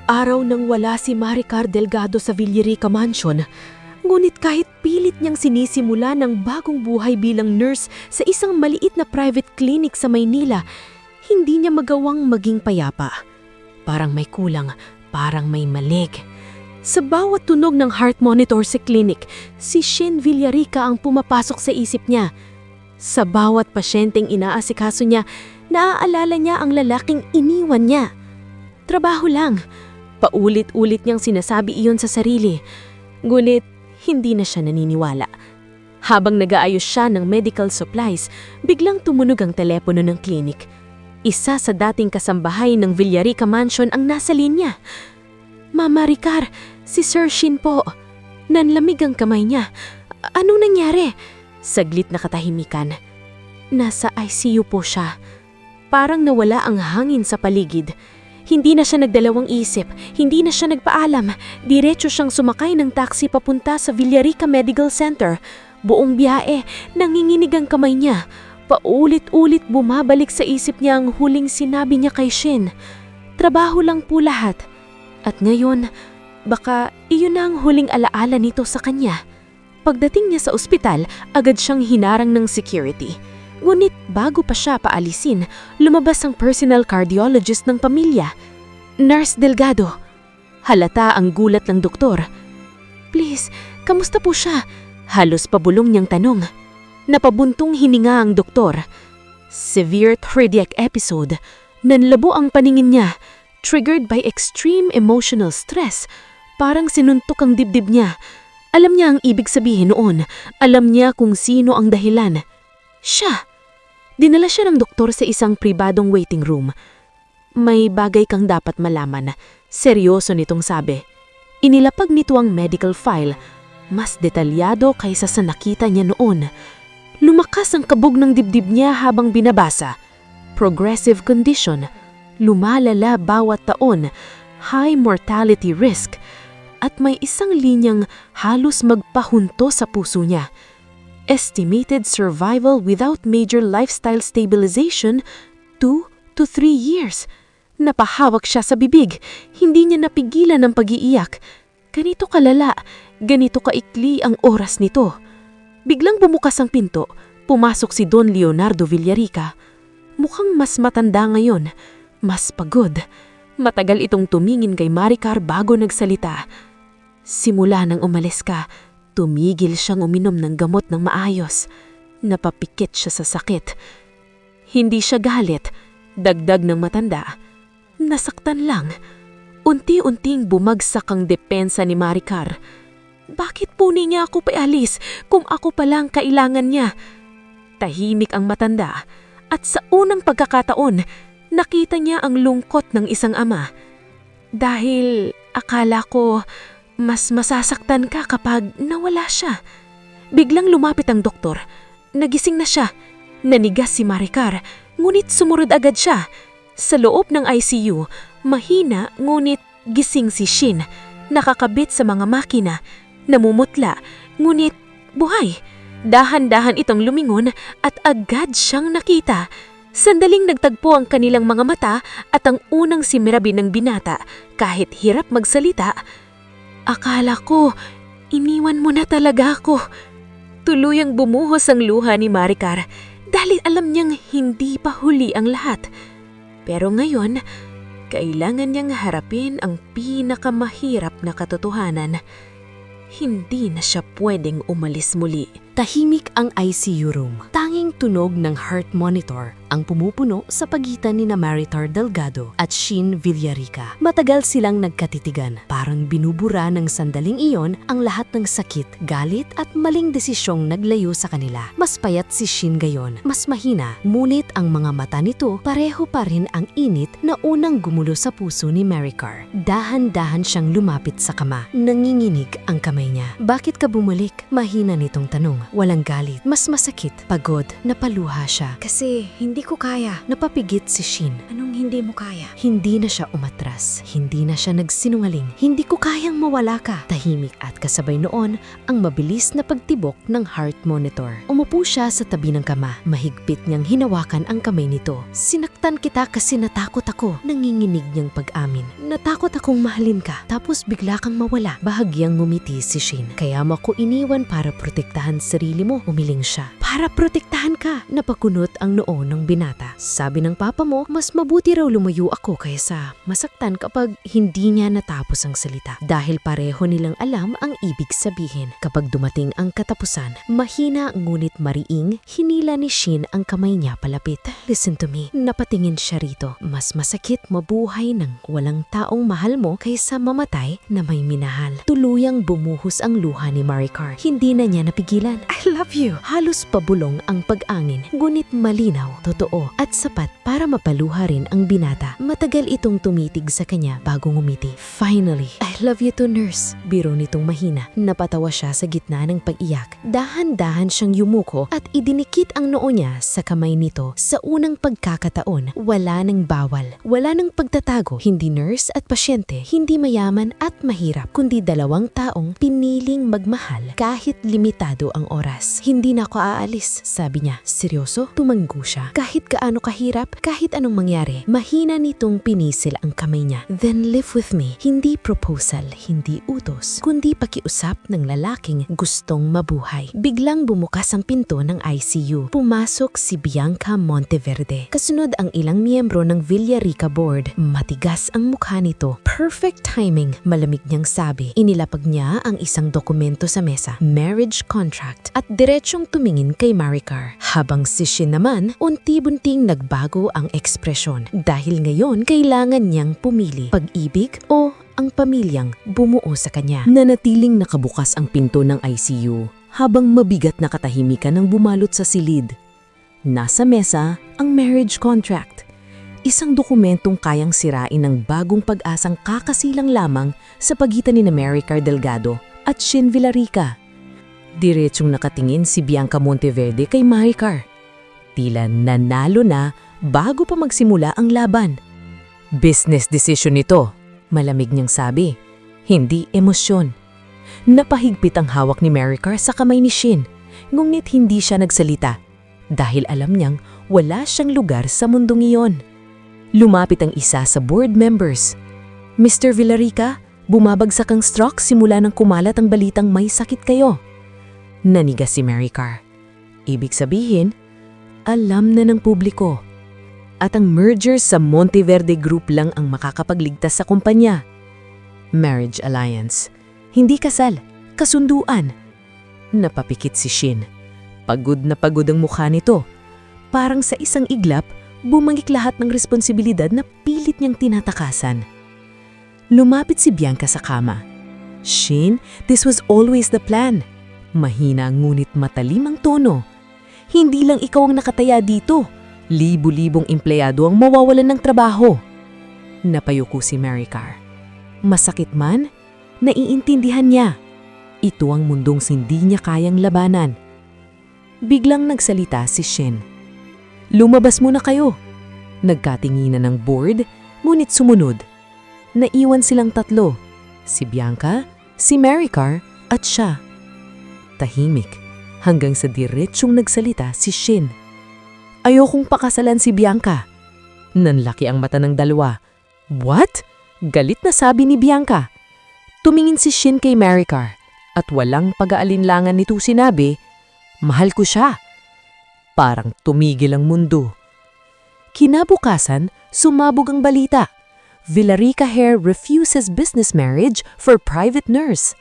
araw nang wala si Maricar Delgado sa Villarica Mansion. Ngunit kahit pilit niyang sinisimula ng bagong buhay bilang nurse sa isang maliit na private clinic sa Maynila, hindi niya magawang maging payapa. Parang may kulang, parang may malig. Sa bawat tunog ng heart monitor sa clinic, si Shin Villarica ang pumapasok sa isip niya. Sa bawat pasyenteng inaasikaso niya, naaalala niya ang lalaking iniwan niya. Trabaho lang. Paulit-ulit niyang sinasabi iyon sa sarili. Ngunit, hindi na siya naniniwala. Habang nag-aayos siya ng medical supplies, biglang tumunog ang telepono ng clinic. Isa sa dating kasambahay ng Villarica Mansion ang nasa linya. Mama Ricar, si Sir Shin po. Nanlamig ang kamay niya. Anong nangyari? Saglit na katahimikan. Nasa ICU po siya. Parang nawala ang hangin sa paligid. Hindi na siya nagdalawang isip, hindi na siya nagpaalam. Diretso siyang sumakay ng taxi papunta sa Villarica Medical Center. Buong biyahe, nanginginig ang kamay niya. Paulit-ulit bumabalik sa isip niya ang huling sinabi niya kay Shin. Trabaho lang po lahat. At ngayon, baka iyon na ang huling alaala nito sa kanya. Pagdating niya sa ospital, agad siyang hinarang ng security. Ngunit bago pa siya paalisin, lumabas ang personal cardiologist ng pamilya, Nurse Delgado. Halata ang gulat ng doktor. Please, kamusta po siya? Halos pabulong niyang tanong. Napabuntong hininga ang doktor. Severe cardiac episode. Nanlabo ang paningin niya, triggered by extreme emotional stress. Parang sinuntok ang dibdib niya. Alam niya ang ibig sabihin noon. Alam niya kung sino ang dahilan. Siya. Dinala siya ng doktor sa isang pribadong waiting room. May bagay kang dapat malaman. Seryoso nitong sabi. Inilapag nito ang medical file. Mas detalyado kaysa sa nakita niya noon. Lumakas ang kabog ng dibdib niya habang binabasa. Progressive condition. Lumalala bawat taon. High mortality risk. At may isang linyang halos magpahunto sa puso niya. Estimated survival without major lifestyle stabilization, 2 to 3 years. Napahawak siya sa bibig. Hindi niya napigilan ang pag-iiyak. Ganito kalala, ganito kaikli ang oras nito. Biglang bumukas ang pinto. Pumasok si Don Leonardo Villarica. Mukhang mas matanda ngayon. Mas pagod. Matagal itong tumingin kay Maricar bago nagsalita. Simula nang umalis ka, tumigil siyang uminom ng gamot ng maayos. Napapikit siya sa sakit. Hindi siya galit, dagdag ng matanda. Nasaktan lang. Unti-unting bumagsak ang depensa ni Maricar. Bakit po niya ako paalis kung ako palang kailangan niya? Tahimik ang matanda at sa unang pagkakataon, nakita niya ang lungkot ng isang ama. Dahil akala ko mas masasaktan ka kapag nawala siya. Biglang lumapit ang doktor. Nagising na siya. Nanigas si Maricar, ngunit sumunod agad siya. Sa loob ng ICU, mahina ngunit gising si Shin. Nakakabit sa mga makina, namumutla, ngunit buhay. Dahan-dahan itong lumingon at agad siyang nakita. Sandaling nagtagpo ang kanilang mga mata at ang unang simirabi ng binata kahit hirap magsalita. Akala ko, iniwan mo na talaga ako. Tuluyang bumuhos ang luha ni Maricar dahil alam niyang hindi pa huli ang lahat. Pero ngayon, kailangan niyang harapin ang pinakamahirap na katotohanan. Hindi na siya pwedeng umalis muli. Tahimik ang ICU room. Tanging tunog ng heart monitor ang pumupuno sa pagitan ni Maricar Delgado at Shin Villarica. Matagal silang nagkatitigan. Parang binubura ng sandaling iyon ang lahat ng sakit, galit at maling desisyong naglayo sa kanila. Mas payat si Shin gayon, mas mahina. Ngunit ang mga mata nito pareho pa rin ang init na unang gumulo sa puso ni Maricar. Dahan-dahan siyang lumapit sa kama. Nanginginig ang kamay niya. Bakit ka bumalik? Mahina nitong tanong. Walang galit. Mas masakit. Pagod. Napaluha siya. Kasi hindi ko kaya. Napapigit si Shin. Anong hindi mo kaya? Hindi na siya umatras. Hindi na siya nagsinungaling. Hindi ko kayang mawala ka. Tahimik at kasabay noon ang mabilis na pagtibok ng heart monitor. Umupo siya sa tabi ng kama. Mahigpit niyang hinawakan ang kamay nito. Sinaktan kita kasi natakot ako. Nanginginig niyang pag-amin. Natakot akong mahalin ka. Tapos bigla kang mawala. Bahagyang ngumiti si Shin. Kaya mo ako iniwan para protektahan sarili mo. Umiling siya. para protektahan ka. Napakunot ang noo ng binata. Sabi ng papa mo, mas mabuti raw lumayo ako kaysa masaktan kapag hindi niya natapos ang salita. Dahil pareho nilang alam ang ibig sabihin. Kapag dumating ang katapusan, mahina ngunit mariing, hinila ni Shin ang kamay niya palapit. Listen to me, napatingin siya rito. Mas masakit mabuhay ng walang taong mahal mo kaysa mamatay na may minahal. Tuluyang bumuhos ang luha ni Maricar. Hindi na niya napigilan. I love you. Halos pabulong ang pag-angin, ngunit malinaw, totoo at sapat para mapaluha rin ang binata. Matagal itong tumitig sa kanya bago ngumiti. Finally, I love you too, nurse. Biro nitong mahina. Napatawa siya sa gitna ng pag-iyak. Dahan-dahan siyang yumuko at idinikit ang noo niya sa kamay nito. Sa unang pagkakataon, wala nang bawal. Wala nang pagtatago. Hindi nurse at pasyente, hindi mayaman at mahirap, kundi dalawang taong piniling magmahal kahit limitado ang oras. Hindi na ako aalis, sabi niya. Seryoso? Tumanggo siya. Kahit gaano kahirap, kahit anong mangyari, mahina nitong pinisil ang kamay niya. Then live with me. Hindi proposal, hindi utos, kundi pakiusap ng lalaking gustong mabuhay. Biglang bumukas ang pinto ng ICU. Pumasok si Bianca Monteverde. Kasunod ang ilang miyembro ng Villarica Board. Matigas ang mukha nito. Perfect timing, malamig niyang sabi. Inilapag niya ang isang dokumento sa mesa, marriage contract, at diretsong tumingin kay Maricar. Habang si Shin naman, unti-bunting nagbago ang ekspresyon. Dahil ngayon, kailangan niyang pumili, pag-ibig o ang pamilyang bumuo sa kanya. Nanatiling nakabukas ang pinto ng ICU habang mabigat na katahimikan ang bumalot sa silid. Nasa mesa ang marriage contract. Isang dokumentong kayang sirain ng bagong pag-asang kakasilang lamang sa pagitan ni Maricar Delgado at Shin Villarica. Diretsong nakatingin si Bianca Monteverde kay Maricar. Tila nanalo na bago pa magsimula ang laban. Business decision ito, malamig niyang sabi, hindi emosyon. Napahigpit ang hawak ni Maricar sa kamay ni Shin, ngunit hindi siya nagsalita dahil alam niyang wala siyang lugar sa mundong iyon. Lumapit ang isa sa board members. Mr. Villarica, bumabagsak ang stroke simula nang kumalat ang balitang may sakit kayo. Nanigas si Maricar. Ibig sabihin, alam na ng publiko. At ang merger sa Monteverde Group lang ang makakapagligtas sa kumpanya. Marriage alliance. Hindi kasal, kasunduan. Napapikit si Shin. Pagod na pagod ang mukha nito. Parang sa isang iglap, bumangik lahat ng responsibilidad na pilit niyang tinatakasan. Lumapit si Bianca sa kama. Shin, this was always the plan. Mahina ngunit matalim ang tono. Hindi lang ikaw ang nakataya dito. Libu-libong empleyado ang mawawalan ng trabaho. Napayuko si Maricar. Masakit man, naiintindihan niya. Ito ang mundong hindi niya kayang labanan. Biglang nagsalita si Shin. Lumabas muna kayo. Nagkatinginan ng board, ngunit sumunod. Naiwan silang tatlo. Si Bianca, si Maricar at siya. Tahimik hanggang sa diretsyong nagsalita si Shin. Ayokong pakasalan si Bianca. Nanlaki ang mata ng dalawa. What? Galit na sabi ni Bianca. Tumingin si Shin kay Maricar at walang pag-aalinlangan nito sinabi, mahal ko siya. Parang tumigil ang mundo. Kinabukasan, sumabog ang balita. Villarica Hair refuses business marriage for private nurse.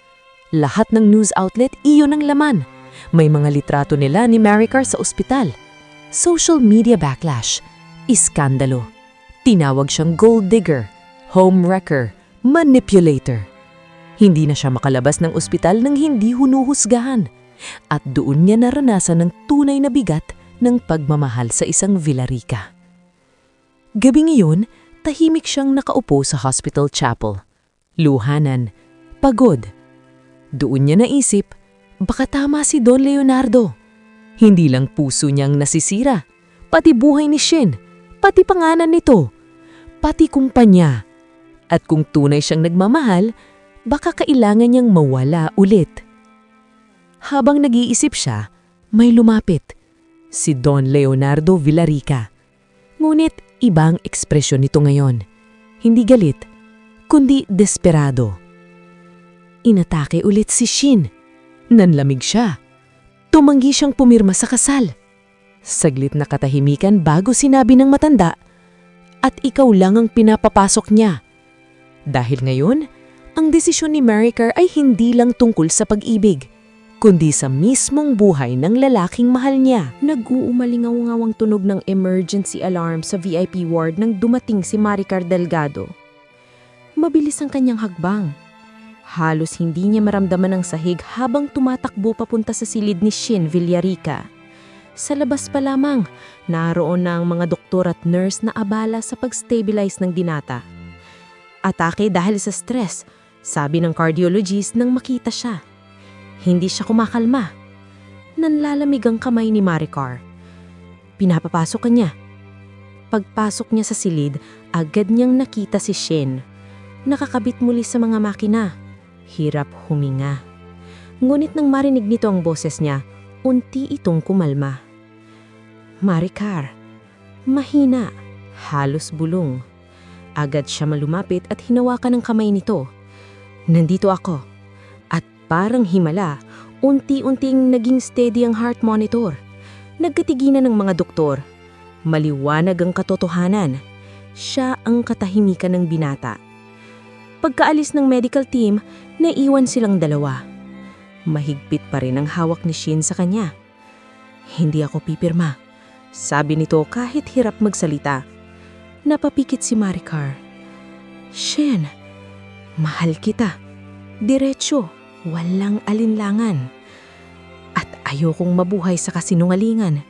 Lahat ng news outlet iyon ang laman. May mga litrato nila ni Maricar sa ospital. Social media backlash. Iskandalo. Tinawag siyang gold digger, home wrecker, manipulator. Hindi na siya makalabas ng ospital nang hindi hunuhusgahan. At doon niya naranasan ng tunay na bigat ng pagmamahal sa isang Villarica. Gabing iyon, tahimik siyang nakaupo sa hospital chapel. Luhanan, pagod. Doon niya naisip, baka tama si Don Leonardo. Hindi lang puso niyang nasisira, pati buhay ni Shin, pati pangalan nito, pati kumpanya. At kung tunay siyang nagmamahal, baka kailangan niyang mawala ulit. Habang nag-iisip siya, may lumapit. Si Don Leonardo Villarica. Ngunit ibang ekspresyon nito ngayon. Hindi galit, kundi desperado. Inatake ulit si Shin. Nanlamig siya. tumanggi siyang pumirma sa kasal. Saglit na katahimikan bago sinabi ng matanda, "At ikaw lang ang pinapapasok niya." Dahil ngayon, ang desisyon ni Maricar ay hindi lang tungkol sa pag-ibig, kundi sa mismong buhay ng lalaking mahal niya. Nag-uumalingaw-ngawang tunog ng emergency alarm sa VIP ward nang dumating si Maricar Delgado. Mabilis ang kanyang hagbang. Halos hindi niya maramdaman ang sahig habang tumatakbo papunta sa silid ni Shin Villarica. Sa labas pa lamang, naroon na ang mga doktor at nurse na abala sa pag-stabilize ng binata. Atake dahil sa stress, sabi ng cardiologist nang makita siya. Hindi siya kumakalma. Nanlalamig ang kamay ni Maricar. Pinapapasok ka niya. Pagpasok niya sa silid, agad niyang nakita si Shin. Nakakabit muli sa mga makina. Hirap huminga. Ngunit nang marinig nito ang boses niya, unti itong kumalma. Maricar. Mahina. Halos bulong. Agad siya malumapit at hinawakan ang kamay nito. Nandito ako. At parang himala, unti-unting naging steady ang heart monitor. Nagkatiginan ng mga doktor. Maliwanag ang katotohanan. Siya ang katahimikan ng binata. Pagkaalis ng medical team, naiwan silang dalawa. Mahigpit pa rin ang hawak ni Shin sa kanya. Hindi ako pipirma, sabi nito kahit hirap magsalita. Napapikit si Maricar. Shin, mahal kita. Diretso, walang alinlangan. At ayokong mabuhay sa kasinungalingan.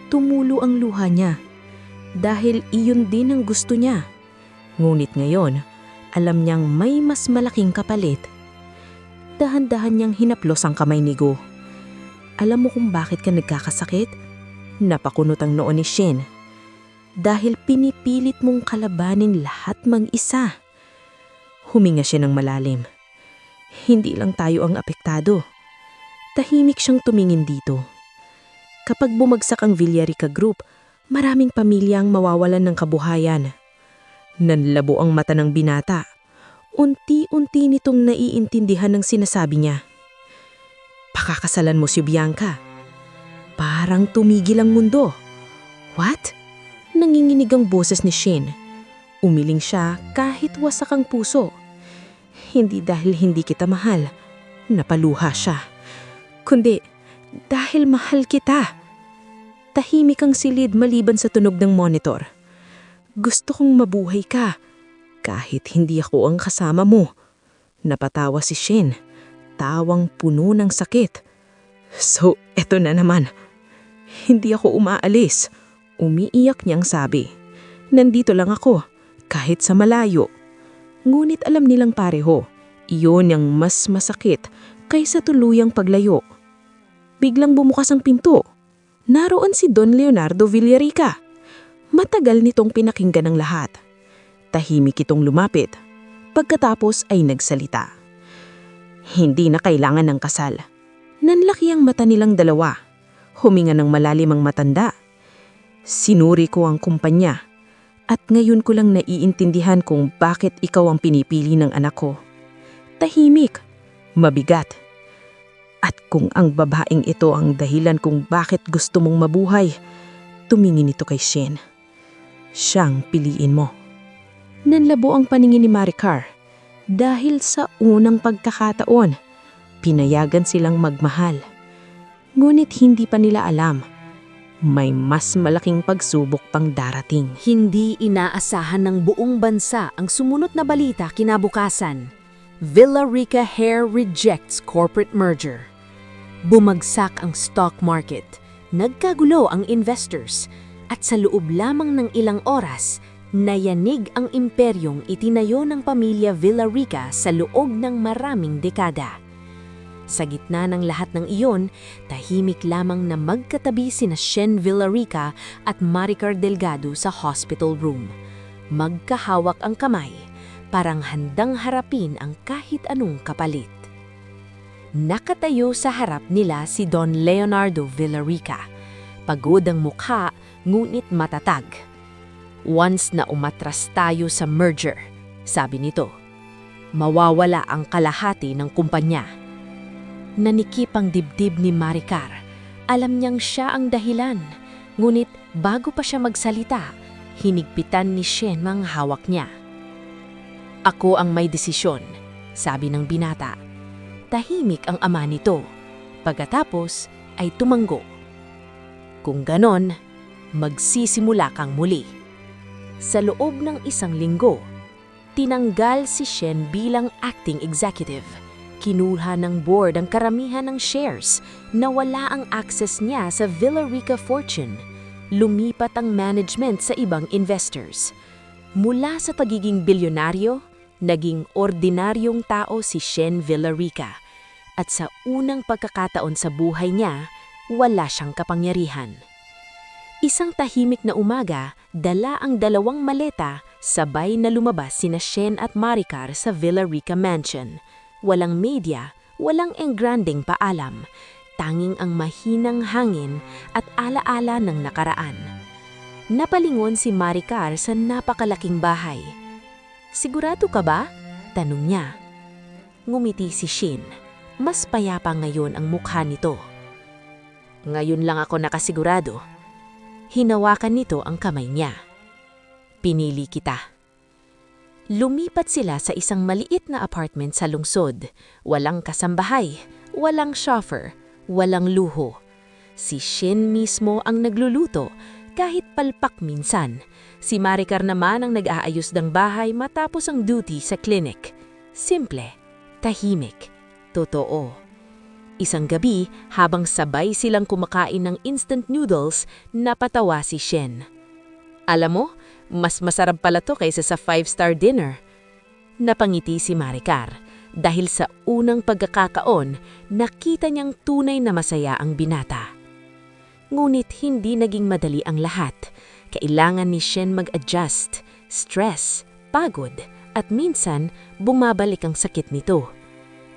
Tumulo ang luha niya. Dahil iyon din ang gusto niya. Ngunit ngayon, alam niyang may mas malaking kapalit. Dahan-dahan niyang hinaplos ang kamay ni Go. Alam mo kung bakit ka nagkakasakit? Napakunot ang noo ni Shin. Dahil pinipilit mong kalabanin lahat mag-isa. Huminga siya ng malalim. Hindi lang tayo ang apektado. Tahimik siyang tumingin dito. Kapag bumagsak ang Villarica Group, maraming pamilya ang mawawalan ng kabuhayan. Nanlabo ang mata ng binata. Unti-unti nitong naiintindihan ng sinasabi niya. Pakakasalan mo si Bianca. Parang tumigil ang mundo. What? Nanginginig ang boses ni Shin. Umiling siya kahit wasak ang puso. Hindi dahil hindi kita mahal. Napaluha siya. Kundi dahil mahal kita. Tahimik ang silid maliban sa tunog ng monitor. Gusto kong mabuhay ka, kahit hindi ako ang kasama mo. Napatawa si Shin, tawang puno ng sakit. So, eto na naman. Hindi ako umaalis. Umiiyak niyang sabi. Nandito lang ako, kahit sa malayo. Ngunit alam nilang pareho, iyon ang mas masakit kaysa tuluyang paglayo. Biglang bumukas ang pinto. Naroon si Don Leonardo Villarica. Matagal nitong pinakinggan ng lahat. Tahimik itong lumapit. Pagkatapos ay nagsalita. Hindi na kailangan ng kasal. Nanlaki ang mata nilang dalawa. Huminga ng malalim ang matanda. Sinuri ko ang kumpanya. At ngayon ko lang naiintindihan kung bakit ikaw ang pinipili ng anak ko. Tahimik. Mabigat. At kung ang babaeng ito ang dahilan kung bakit gusto mong mabuhay, tumingin ito kay Shin. Siyang piliin mo. Nanlabo ang paningin ni Maricar dahil sa unang pagkakataon, pinayagan silang magmahal. Ngunit hindi pa nila alam, may mas malaking pagsubok pang darating. Hindi inaasahan ng buong bansa ang sumunod na balita kinabukasan. Villarica Hair rejects corporate merger. Bumagsak ang stock market. Nagkagulo ang investors. At sa loob lamang ng ilang oras, nayanig ang imperyong itinayo ng pamilya Villarica sa loob ng maraming dekada. Sa gitna ng lahat ng iyon, tahimik lamang na magkatabi sina Shin Villarica at Maricar Delgado sa hospital room. Magkahawak ang kamay, parang handang harapin ang kahit anong kapalit. Nakatayo sa harap nila si Don Leonardo Villarica. Pagod ang mukha, ngunit matatag. Once na umatras tayo sa merger, sabi nito, mawawala ang kalahati ng kumpanya. Nanikip ang dibdib ni Maricar. Alam niyang siya ang dahilan. Ngunit bago pa siya magsalita, hinigpitan ni Shen ang hawak niya. Ako ang may desisyon, sabi ng binata. Tahimik ang ama nito. Pagkatapos ay tumanggo. Kung ganon, magsisimula kang muli. Sa loob ng 1 linggo, tinanggal si Shen bilang acting executive. Kinuha ng board ang karamihan ng shares na wala ang access niya sa Villarica Fortune. Lumipat ang management sa ibang investors. Mula sa pagiging bilyonaryo, naging ordinaryong tao si Shen Villarica. At sa unang pagkakataon sa buhay niya, wala siyang kapangyarihan. Isang tahimik na umaga, dala ang 2 maleta, sabay na lumabas sina Shen at Maricar sa Villarica Mansion. Walang media, walang engranding paalam, tanging ang mahinang hangin at alaala ng nakaraan. Napalingon si Maricar sa napakalaking bahay. Sigurado ka ba? Tanong niya. Ngumiti si Shen. Mas payapa ngayon ang mukha nito. Ngayon lang ako nakasigurado. Hinawakan nito ang kamay niya. Pinili kita. Lumipat sila sa isang maliit na apartment sa lungsod. Walang kasambahay, walang chauffeur, walang luho. Si Shen mismo ang nagluluto, kahit palpak minsan. Si Maricar naman ang nag-aayos ng bahay matapos ang duty sa clinic. Simple, tahimik, totoo. Isang gabi, habang sabay silang kumakain ng instant noodles, napatawa si Shen. Alam mo, mas masarap pala to kaysa sa 5-star dinner. Napangiti si Maricar dahil sa unang pagkakataon, nakita niyang tunay na masaya ang binata. Ngunit hindi naging madali ang lahat. Kailangan ni Shen mag-adjust, stress, pagod, at minsan bumabalik ang sakit nito.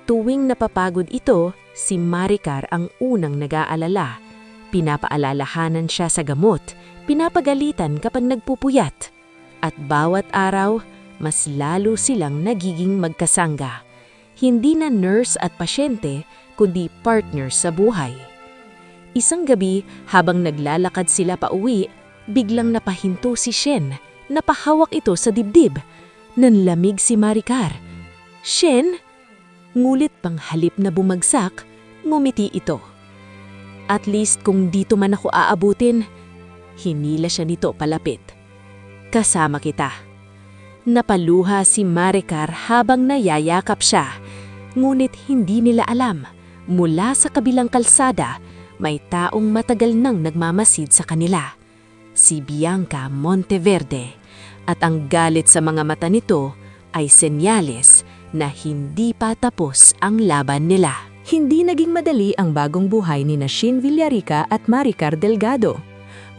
Tuwing napapagod ito, si Maricar ang unang nag-aalala. Pinapaalalahanan siya sa gamot, pinapagalitan kapag nagpupuyat. At bawat araw, mas lalo silang nagiging magkasangga. Hindi na nurse at pasyente, kundi partners sa buhay. Isang gabi, habang naglalakad sila pauwi, biglang napahinto si Shen. Napahawak ito sa dibdib. Nanlamig si Maricar. Shen? Ngulit pang halip na bumagsak, ngumiti ito. At least kung dito man ako aabutin, hinila siya nito palapit. Kasama kita. Napaluha si Maricar habang nayayakap siya. Ngunit hindi nila alam, mula sa kabilang kalsada, may taong matagal nang nagmamasid sa kanila. Si Bianca Monteverde. At ang galit sa mga mata nito ay senyales na hindi pa tapos ang laban nila. Hindi naging madali ang bagong buhay ni Shen Villarica at Maricar Delgado.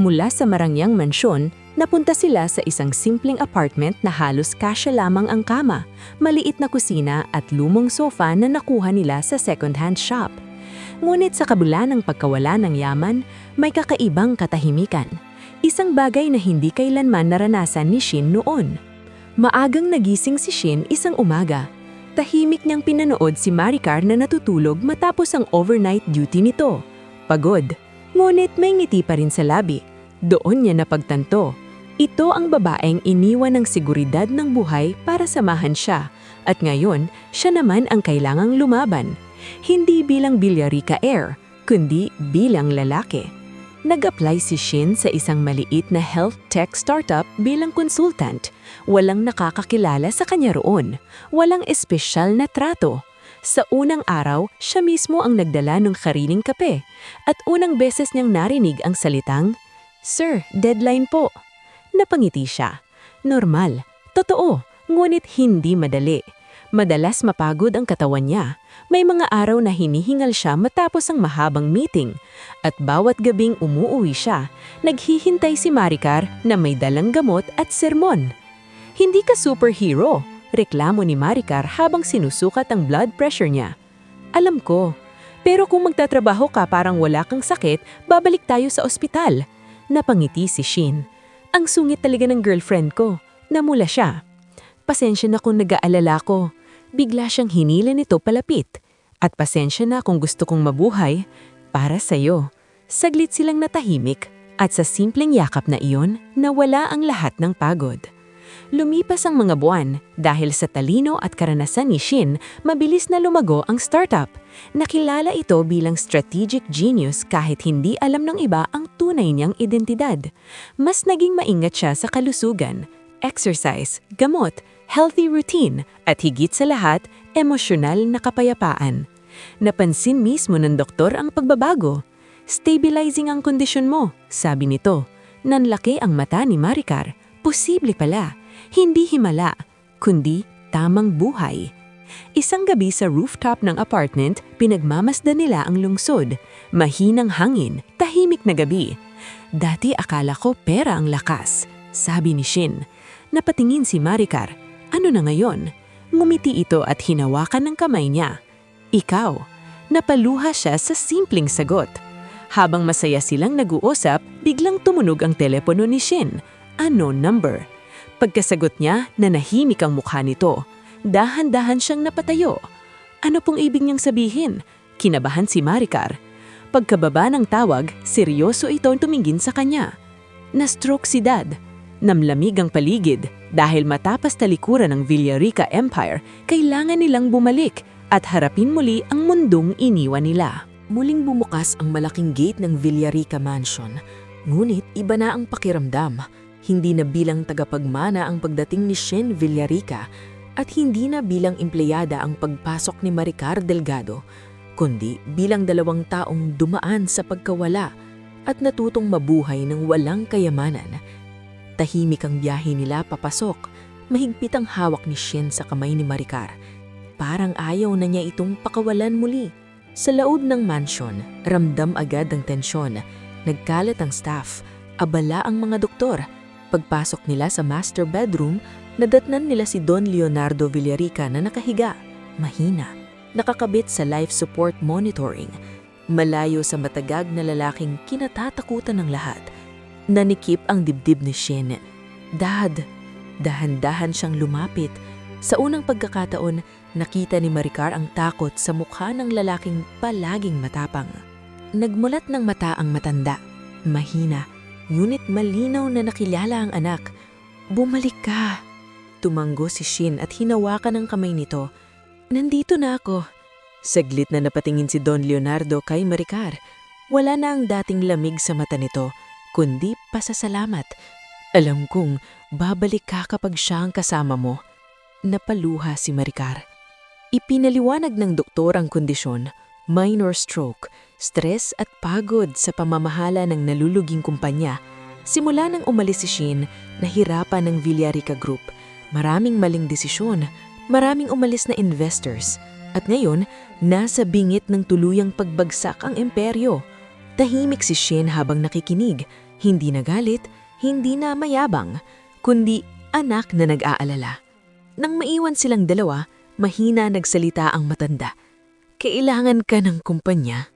Mula sa marangyang mansyon, napunta sila sa isang simpleng apartment na halos kasya lamang ang kama, maliit na kusina at lumong sofa na nakuha nila sa second-hand shop. Ngunit sa kabila ng pagkawala ng yaman, may kakaibang katahimikan. Isang bagay na hindi kailanman naranasan ni Shen noon. Maagang nagising si Shen isang umaga. Tahimik niyang pinanood si Maricar na natutulog matapos ang overnight duty nito. Pagod, ngunit may ngiti pa rin sa labi. Doon niya napagtanto. Ito ang babaeng iniwan ng seguridad ng buhay para samahan siya. At ngayon, siya naman ang kailangang lumaban. Hindi bilang Villarica heir, kundi bilang lalaki. Nag-apply si Shen sa isang maliit na health tech startup bilang consultant. Walang nakakakilala sa kanya roon. Walang espesyal na trato. Sa unang araw, siya mismo ang nagdala ng sariling kape. At unang beses niyang narinig ang salitang, "Sir, deadline po." Napangiti siya. Normal, totoo, ngunit hindi madali. Madalas mapagod ang katawan niya. May mga araw na hinihingal siya matapos ang mahabang meeting. At bawat gabing umuuwi siya, naghihintay si Maricar na may dalang gamot at sermon. "Hindi ka superhero," reklamo ni Maricar habang sinusukat ang blood pressure niya. "Alam ko, pero kung magtatrabaho ka parang wala kang sakit, babalik tayo sa ospital." Napangiti si Shen. "Ang sungit talaga ng girlfriend ko." Namula siya. "Pasensya na kung nag-aalala ko." Bigla siyang hinila nito palapit. At pasensya na kung gusto kong mabuhay para sa'yo. Saglit silang natahimik at sa simpleng yakap na iyon, nawala ang lahat ng pagod. Lumipas ang mga buwan dahil sa talino at karanasan ni Shin, mabilis na lumago ang startup. Nakilala ito bilang strategic genius kahit hindi alam ng iba ang tunay niyang identidad. Mas naging maingat siya sa kalusugan, exercise, gamot, healthy routine, at higit sa lahat, emosyonal na kapayapaan. Napansin mismo ng doktor ang pagbabago. Stabilizing ang kondisyon mo, sabi nito. Nanlaki ang mata ni Maricar. Posible pala, hindi himala, kundi tamang buhay. Isang gabi sa rooftop ng apartment, pinagmamasdan nila ang lungsod. Mahinang hangin, tahimik na gabi. Dati akala ko pera ang lakas, sabi ni Shin. Napatingin si Maricar. Ano na ngayon? Ngumiti ito at hinawakan ng kamay niya. Ikaw. Napaluha siya sa simpleng sagot. Habang masaya silang nag-uusap, biglang tumunog ang telepono ni Shin. Unknown number. Pagkasagot niya, nanahimik ang mukha nito. Dahan-dahan siyang napatayo. Ano pong ibig niyang sabihin? Kinabahan si Maricar. Pagkababa ng tawag, seryoso ito tumingin sa kanya. Na-stroke si Dad. Namlamig ang paligid. Dahil matapos talikuran ng Villarica Empire, kailangan nilang bumalik at harapin muli ang mundong iniwan nila. Muling bumukas ang malaking gate ng Villarica Mansion. Ngunit iba na ang pakiramdam. Hindi na bilang tagapagmana ang pagdating ni Shin Villarica at hindi na bilang empleyada ang pagpasok ni Maricar Delgado, kundi bilang dalawang taong dumaan sa pagkawala at natutong mabuhay ng walang kayamanan. Tahimik ang biyahe nila papasok, mahigpit ang hawak ni Shin sa kamay ni Maricar. Parang ayaw na niya itong pakawalan muli. Sa laod ng mansion, ramdam agad ang tensyon. Nagkalat ang staff, abala ang mga doktor. Pagpasok nila sa master bedroom, nadatnan nila si Don Leonardo Villarica na nakahiga, mahina, nakakabit sa life support monitoring, malayo sa matagag na lalaking kinatatakutan ng lahat. Nanikip ang dibdib ni Shin. Dad, dahan-dahan siyang lumapit. Sa unang pagkakataon, nakita ni Maricar ang takot sa mukha ng lalaking palaging matapang. Nagmulat ng mata ang matanda, mahina, ngunit malinaw na nakilala ang anak. Bumalik ka. Tumanggo si Shin at hinawakan ang kamay nito. Nandito na ako. Saglit na napatingin si Don Leonardo kay Maricar. Wala na ang dating lamig sa mata nito, kundi pasasalamat. Alam kong babalik ka kapag siya ang kasama mo. Napaluha si Maricar. Ipinaliwanag ng doktor ang kondisyon, minor stroke, stress at pagod sa pamamahala ng naluluging kumpanya. Simula nang umalis si Shin, nahirapan ng Villarica Group. Maraming maling desisyon, maraming umalis na investors. At ngayon, nasa bingit ng tuluyang pagbagsak ang imperyo. Tahimik si Shin habang nakikinig, hindi na galit, hindi na mayabang, kundi anak na nag-aalala. Nang maiwan silang dalawa, mahina nagsalita ang matanda. Kailangan ka ng kumpanya.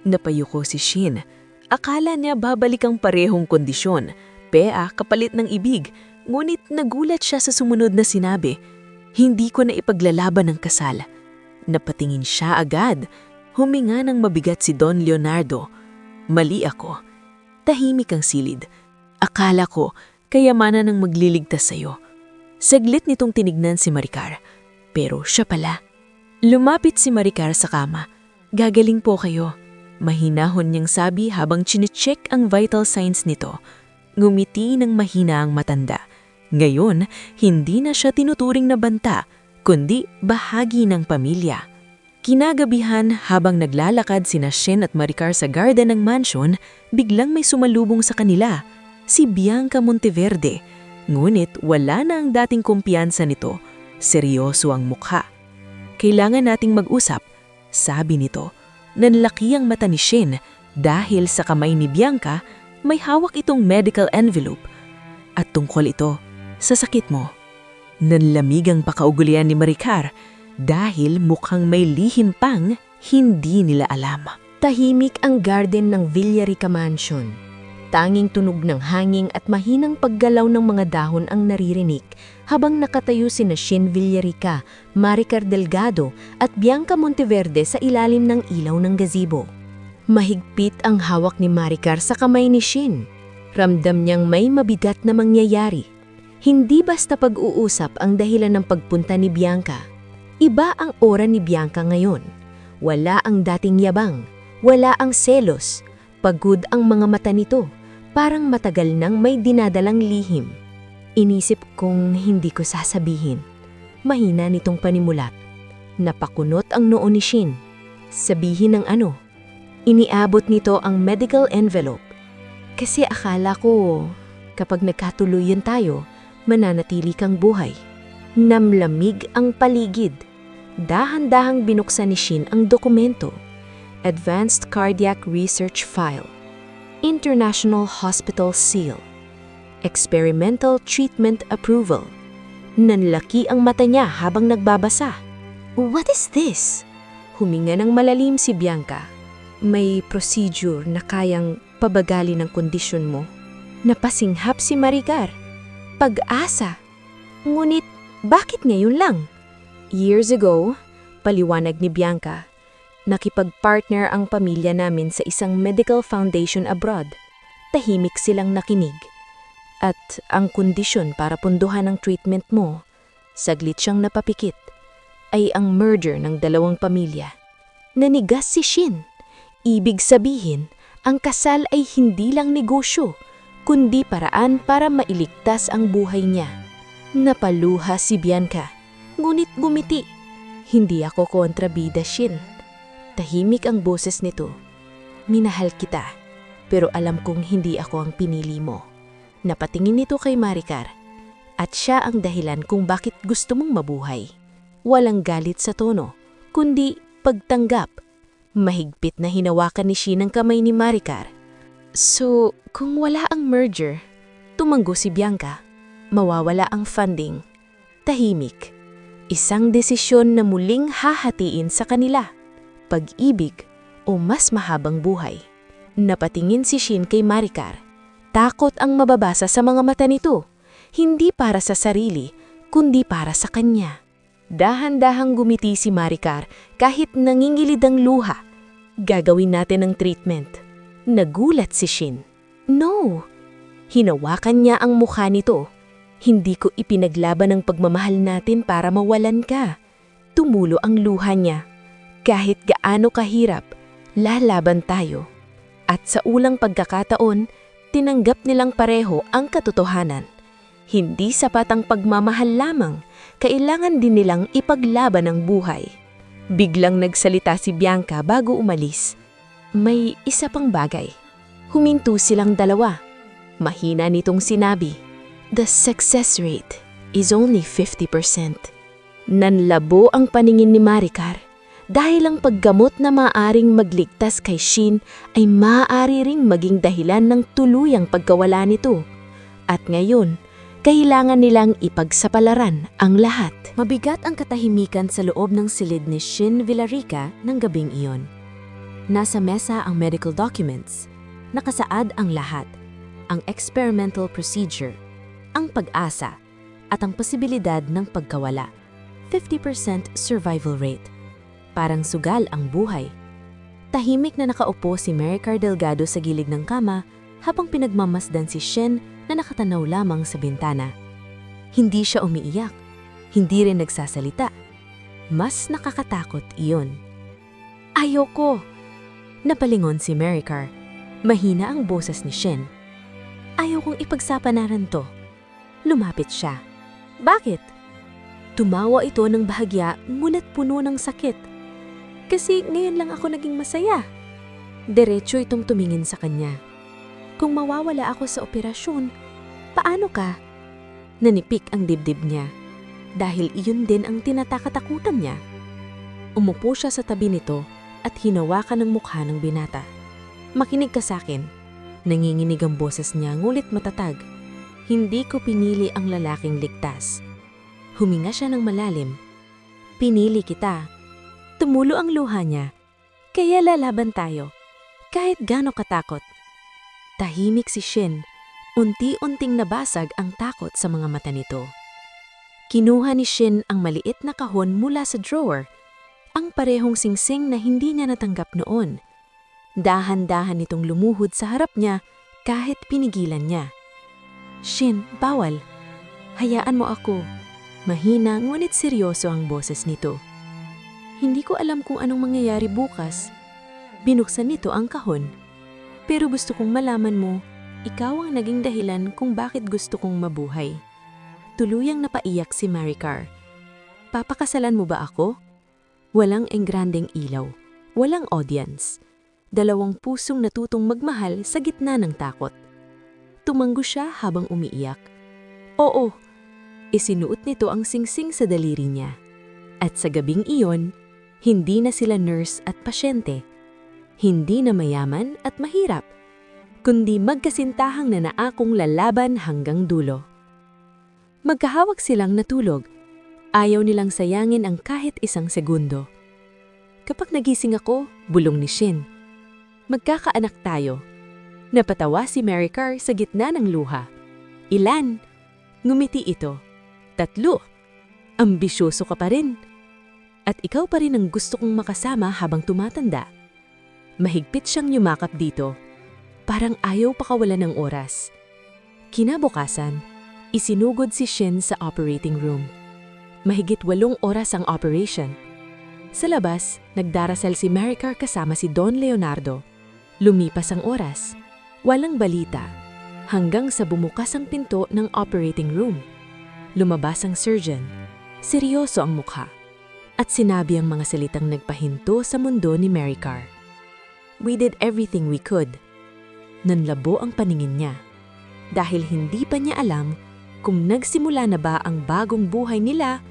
Napayuko si Shin. Akala niya babalik ang parehong kondisyon, pea kapalit ng ibig, ngunit nagulat siya sa sumunod na sinabi. Hindi ko na ipaglalaban ng kasal. Napatingin siya agad. Huminga ng mabigat si Don Leonardo. Mali ako. Tahimik ang silid. Akala ko, kayamanan ng magliligtas sa'yo. Saglit nitong tinignan si Maricar. Pero siya pala. Lumapit si Maricar sa kama. Gagaling po kayo. Mahinahon niyang sabi habang chine-check ang vital signs nito. Ngumiti ng mahina ang matanda. Ngayon, hindi na siya tinuturing na banta, kundi bahagi ng pamilya. Kinagabihan habang naglalakad sina Shin at Maricar sa garden ng mansion, biglang may sumalubong sa kanila, si Bianca Monteverde. Ngunit wala na ang dating kumpiyansa nito, seryoso ang mukha. Kailangan nating mag-usap, sabi nito. Nanlaki ang mata ni Shin dahil sa kamay ni Bianca may hawak itong medical envelope. At tungkol ito sa sakit mo. Nanlamig ang pakaugulian ni Maricar dahil mukhang may lihim pang hindi nila alam. Tahimik ang garden ng Villarica Mansion. Tanging tunog ng hangin at mahinang paggalaw ng mga dahon ang naririnig habang nakatayo sina Shin Villarica, Maricar Delgado at Bianca Monteverde sa ilalim ng ilaw ng gazebo. Mahigpit ang hawak ni Maricar sa kamay ni Shin. Ramdam niyang may mabigat na mangyayari. Hindi basta pag-uusap ang dahilan ng pagpunta ni Bianca. Iba ang aura ni Bianca ngayon. Wala ang dating yabang, wala ang selos. Pagod ang mga mata nito, parang matagal nang may dinadalang lihim. Inisip kong hindi ko sasabihin. Mahina nitong panimulat. Napakunot ang noo ni Shin. Sabihin ng ano? Iniabot nito ang medical envelope. Kasi akala ko, kapag nagkatuluyan tayo, mananatili kang buhay. Namlamig ang paligid. Dahan-dahang binuksan ni Shin ang dokumento. Advanced Cardiac Research File. International Hospital Seal. Experimental Treatment Approval. Nanlaki ang mata niya habang nagbabasa. What is this? Huminga ng malalim si Bianca. May procedure na kayang pabagali ng kondisyon mo. Napasinghap si Maricar. Pag-asa. Ngunit, bakit ngayon lang? Years ago, paliwanag ni Bianca, nakipag-partner ang pamilya namin sa isang medical foundation abroad. Tahimik silang nakinig. At ang kondisyon para punduhan ang treatment mo, saglit siyang napapikit, ay ang merger ng dalawang pamilya. Nanigas si Shin. Ibig sabihin, ang kasal ay hindi lang negosyo, kundi paraan para mailigtas ang buhay niya. Napaluha si Bianca, ngunit gumiti. Hindi ako kontrabida, Shin. Tahimik ang boses nito. Minahal kita, pero alam kong hindi ako ang pinili mo. Napatingin nito kay Maricar, at siya ang dahilan kung bakit gusto mong mabuhay. Walang galit sa tono, kundi pagtanggap. Mahigpit na hinawakan ni Shin ang kamay ni Maricar. So, kung wala ang merger, tumanggo si Bianca. Mawawala ang funding. Tahimik. Isang desisyon na muling hahatiin sa kanila. Pag-ibig o mas mahabang buhay. Napatingin si Shin kay Maricar. Takot ang mababasa sa mga mata nito. Hindi para sa sarili, kundi para sa kanya. Dahan-dahang gumiti si Maricar kahit nangingilid ang luha. Gagawin natin ang treatment. Nagulat si Shin. No! Hinawakan niya ang mukha nito. Hindi ko ipinaglaban ang pagmamahal natin para mawalan ka. Tumulo ang luha niya. Kahit gaano kahirap, lalaban tayo. At sa ulang pagkakataon, tinanggap nilang pareho ang katotohanan. Hindi sapat ang pagmamahal lamang, kailangan din nilang ipaglaban ang buhay. Biglang nagsalita si Bianca bago umalis. May isa pang bagay. Huminto silang dalawa. Mahina nitong sinabi, "The success rate is only 50%. Nanlabo ang paningin ni Maricar. Dahil ang paggamot na maaaring magligtas kay Shin ay maaari ring maging dahilan ng tuluyang pagkawala nito. At ngayon, kailangan nilang ipagsapalaran ang lahat. Mabigat ang katahimikan sa loob ng silid ni Shin Villarica ng gabing iyon. Nasa mesa ang medical documents. Nakasaad ang lahat. Ang experimental procedure, ang pag-asa, at ang posibilidad ng pagkawala. 50% survival rate. Parang sugal ang buhay. Tahimik na nakaupo si Maricar Delgado sa gilid ng kama habang pinagmamasdan si Shin na nakatanaw lamang sa bintana. Hindi siya umiiyak, hindi rin nagsasalita. Mas nakakatakot iyon. Ayoko! Napalingon si Maricar. Mahina ang boses ni Shin. Ayokong ipagsapanaran to. Lumapit siya. Bakit? Tumawa ito ng bahagya ngunit puno ng sakit. Kasi ngayon lang ako naging masaya. Diretso itong tumingin sa kanya. Kung mawawala ako sa operasyon, paano ka? Nanipik ang dibdib niya. Dahil iyon din ang tinatakatakutan niya. Umupo siya sa tabi nito at hinawakan ang mukha ng binata. Makinig ka sa akin. Nanginginig ang boses niya ngulit matatag. Hindi ko pinili ang lalaking ligtas. Huminga siya ng malalim. Pinili kita. Tumulo ang luha niya. Kaya lalaban tayo. Kahit gaano katakot. Tahimik si Shin. Unti-unting nabasag ang takot sa mga mata nito. Kinuha ni Shin ang maliit na kahon mula sa drawer, ang parehong singsing na hindi niya natanggap noon. Dahan-dahan nitong lumuhod sa harap niya kahit pinigilan niya. Shin, bawal. Hayaan mo ako. Mahina ngunit seryoso ang boses nito. Hindi ko alam kung anong mangyayari bukas. Binuksan nito ang kahon. Pero gusto kong malaman mo, ikaw ang naging dahilan kung bakit gusto kong mabuhay. Tuluyang napaiyak si Maricar. Papakasalan mo ba ako? Walang engrandeng ilaw, walang audience. 2 pusong natutong magmahal sa gitna ng takot. Tumanggo siya habang umiiyak. Oo, isinuot nito ang singsing sa daliri niya. At sa gabing iyon, hindi na sila nurse at pasyente. Hindi na mayaman at mahirap, kundi magkasintahang nanaakong lalaban hanggang dulo. Magkahawak silang natulog. Ayaw nilang sayangin ang kahit isang segundo. Kapag nagising ako, bulong ni Shin. Magkakaanak tayo. Napatawa si Maricar sa gitna ng luha. Ilan? Ngumiti ito. 3. Ambisyoso ka pa rin. At ikaw pa rin ang gusto kong makasama habang tumatanda. Mahigpit siyang yumakap dito. Parang ayaw pakawalan ng oras. Kinabukasan, isinugod si Shin sa operating room. Mahigit 8 oras ang operation. Sa labas, nagdarasal si Maricar kasama si Don Leonardo. Lumipas ang oras. Walang balita. Hanggang sa bumukas ang pinto ng operating room. Lumabas ang surgeon. Seryoso ang mukha. At sinabi ang mga salitang nagpahinto sa mundo ni Maricar. We did everything we could. Nanlabo ang paningin niya. Dahil hindi pa niya alam kung nagsimula na ba ang bagong buhay nila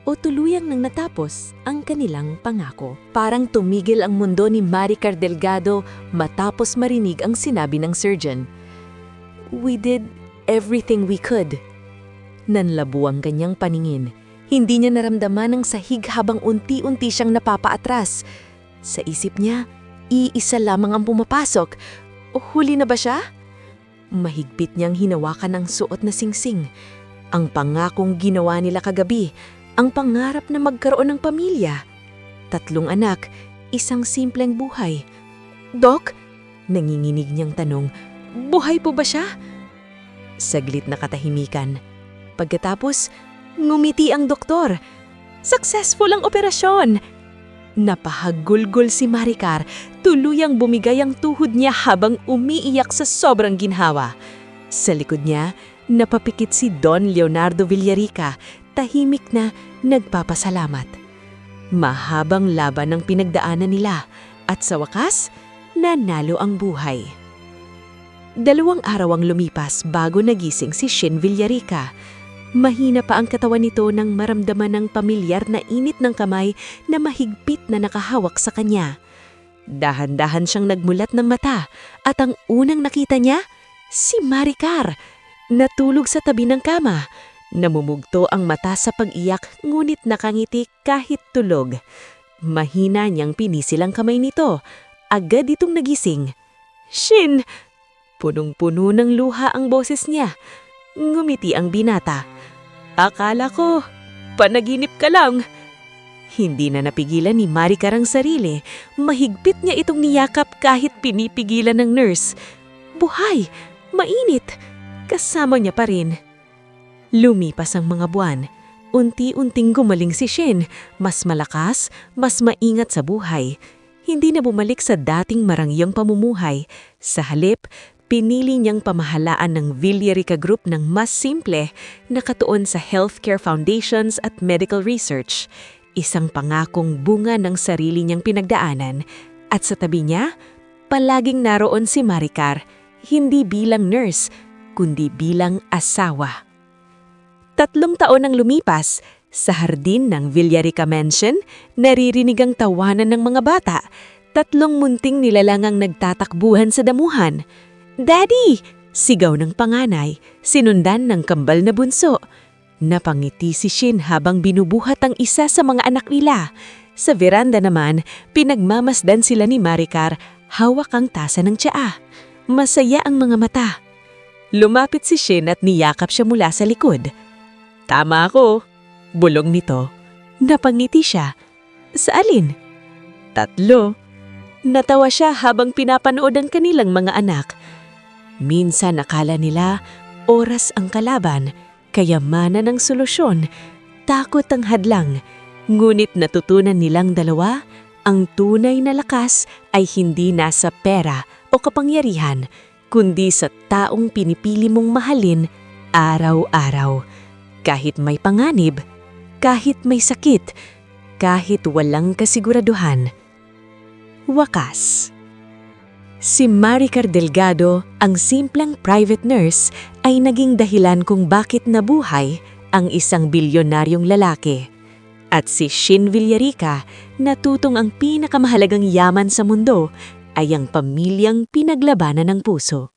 o tuluyang nang natapos ang kanilang pangako. Parang tumigil ang mundo ni Maricar Delgado matapos marinig ang sinabi ng surgeon. We did everything we could. Nanlabo ang kanyang paningin. Hindi niya naramdaman ang sahig habang unti-unti siyang napapaatras. Sa isip niya, iisa lamang ang pumapasok. O huli na ba siya? Mahigpit niyang hinawakan ang suot na singsing. Ang pangakong ginawa nila kagabi, ang pangarap na magkaroon ng pamilya. 3 anak, isang simpleng buhay. Dok? Nanginginig niyang tanong, buhay po ba siya? Saglit na katahimikan. Pagkatapos, ngumiti ang doktor. Successful ang operasyon! Napahagulgol si Maricar, tuluyang bumigay ang tuhod niya habang umiiyak sa sobrang ginhawa. Sa likod niya, napapikit si Don Leonardo Villarica, tahimik na nagpapasalamat. Mahabang laban ang pinagdaanan nila at sa wakas, nanalo ang buhay. 2 araw ang lumipas bago nagising si Shin Villarica. Mahina pa ang katawan nito nang maramdaman ng pamilyar na init ng kamay na mahigpit na nakahawak sa kanya. Dahan-dahan siyang nagmulat ng mata at ang unang nakita niya, si Maricar. Natulog sa tabi ng kama. Namumugto ang mata sa pag-iyak ngunit nakangiti kahit tulog. Mahina niyang pinisil ang kamay nito. Agad itong nagising. Shin! Punong-puno ng luha ang boses niya. Ngumiti ang binata. Akala ko, panaginip ka lang. Hindi na napigilan ni Maricar ang sarili. Mahigpit niya itong niyakap kahit pinipigilan ng nurse. Buhay! Mainit! Kasama niya pa rin. Lumipas ang mga buwan. Unti-unting gumaling si Shin. Mas malakas, mas maingat sa buhay. Hindi na bumalik sa dating marangyang pamumuhay. Sa halip, pinili niyang pamahalaan ng Villarica Group ng mas simple, nakatuon sa healthcare foundations at medical research. Isang pangakong bunga ng sarili niyang pinagdaanan. At sa tabi niya, palaging naroon si Maricar, hindi bilang nurse, kundi bilang asawa. 3 taon ang lumipas, sa hardin ng Villarica Mansion, naririnig ang tawanan ng mga bata. 3 munting nilalangang nagtatakbuhan sa damuhan. Daddy! Sigaw ng panganay, sinundan ng kambal na bunso. Napangiti si Shin habang binubuhat ang isa sa mga anak nila. Sa veranda naman, pinagmamasdan sila ni Maricar, hawak ang tasa ng tsaa. Masaya ang mga mata. Lumapit si Shin at niyakap siya mula sa likod. Tama ako, bulong nito. Napangiti siya. Sa alin? 3. Natawa siya habang pinapanood ang kanilang mga anak. Minsan akala nila oras ang kalaban, kayamanan ang solusyon, takot ang hadlang. Ngunit natutunan nilang dalawa, ang tunay na lakas ay hindi nasa pera o kapangyarihan, kundi sa taong pinipili mong mahalin araw-araw. Kahit may panganib, kahit may sakit, kahit walang kasiguraduhan. Wakas. Si Maricar Delgado, ang simpleng private nurse, ay naging dahilan kung bakit nabuhay ang isang bilyonaryong lalaki. At si Shin Villarica, natutong ang pinakamahalagang yaman sa mundo ay ang pamilyang pinaglabanan ng puso.